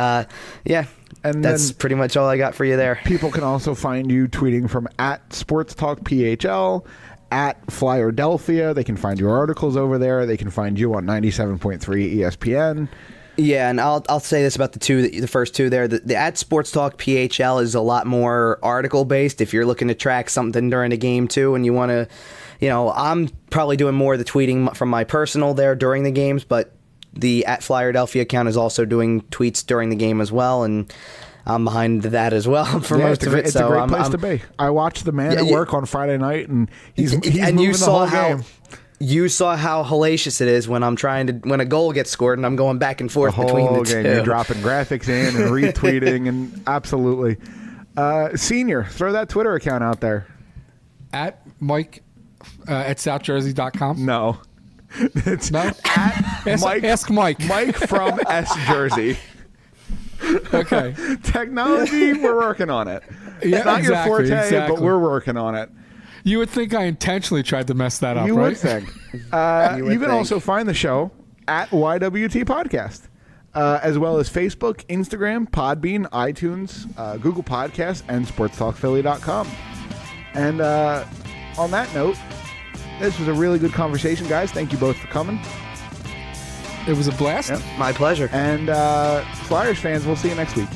and that's pretty much all I got for you there. People can also find you tweeting from at Sports Talk PHL, at Flyerdelphia. They can find your articles over there. They can find you on 97.3 ESPN. Yeah, and I'll say this about the first two there. The at Sports Talk PHL is a lot more article based. If you're looking to track something during the game too, and you want to, I'm probably doing more of the tweeting from my personal there during the games, but the at Flyerdelphia account is also doing tweets during the game as well, and I'm behind that as well for most of it. It's a great place to be. I watched the man at work on Friday night, and he's and moving you saw the whole game. You saw how hellacious it is when when a goal gets scored and I'm going back and forth between the game. two. You're dropping graphics in and retweeting, and absolutely. Senior, throw that Twitter account out there. At Mike at SouthJersey.com. No. It's No? at Mike. Ask Mike. Mike from S Jersey. Okay. Technology, we're working on it. Yeah, It's not your forte, exactly. but we're working on it. You would think I intentionally tried to mess that up, You right? would think. You can also find the show at YWT Podcast, as well as Facebook, Instagram, Podbean, iTunes, Google Podcasts, and SportsTalkPhilly.com. And on that note, this was a really good conversation, guys. Thank you both for coming. It was a blast. Yep. My pleasure. And Flyers fans, we'll see you next week.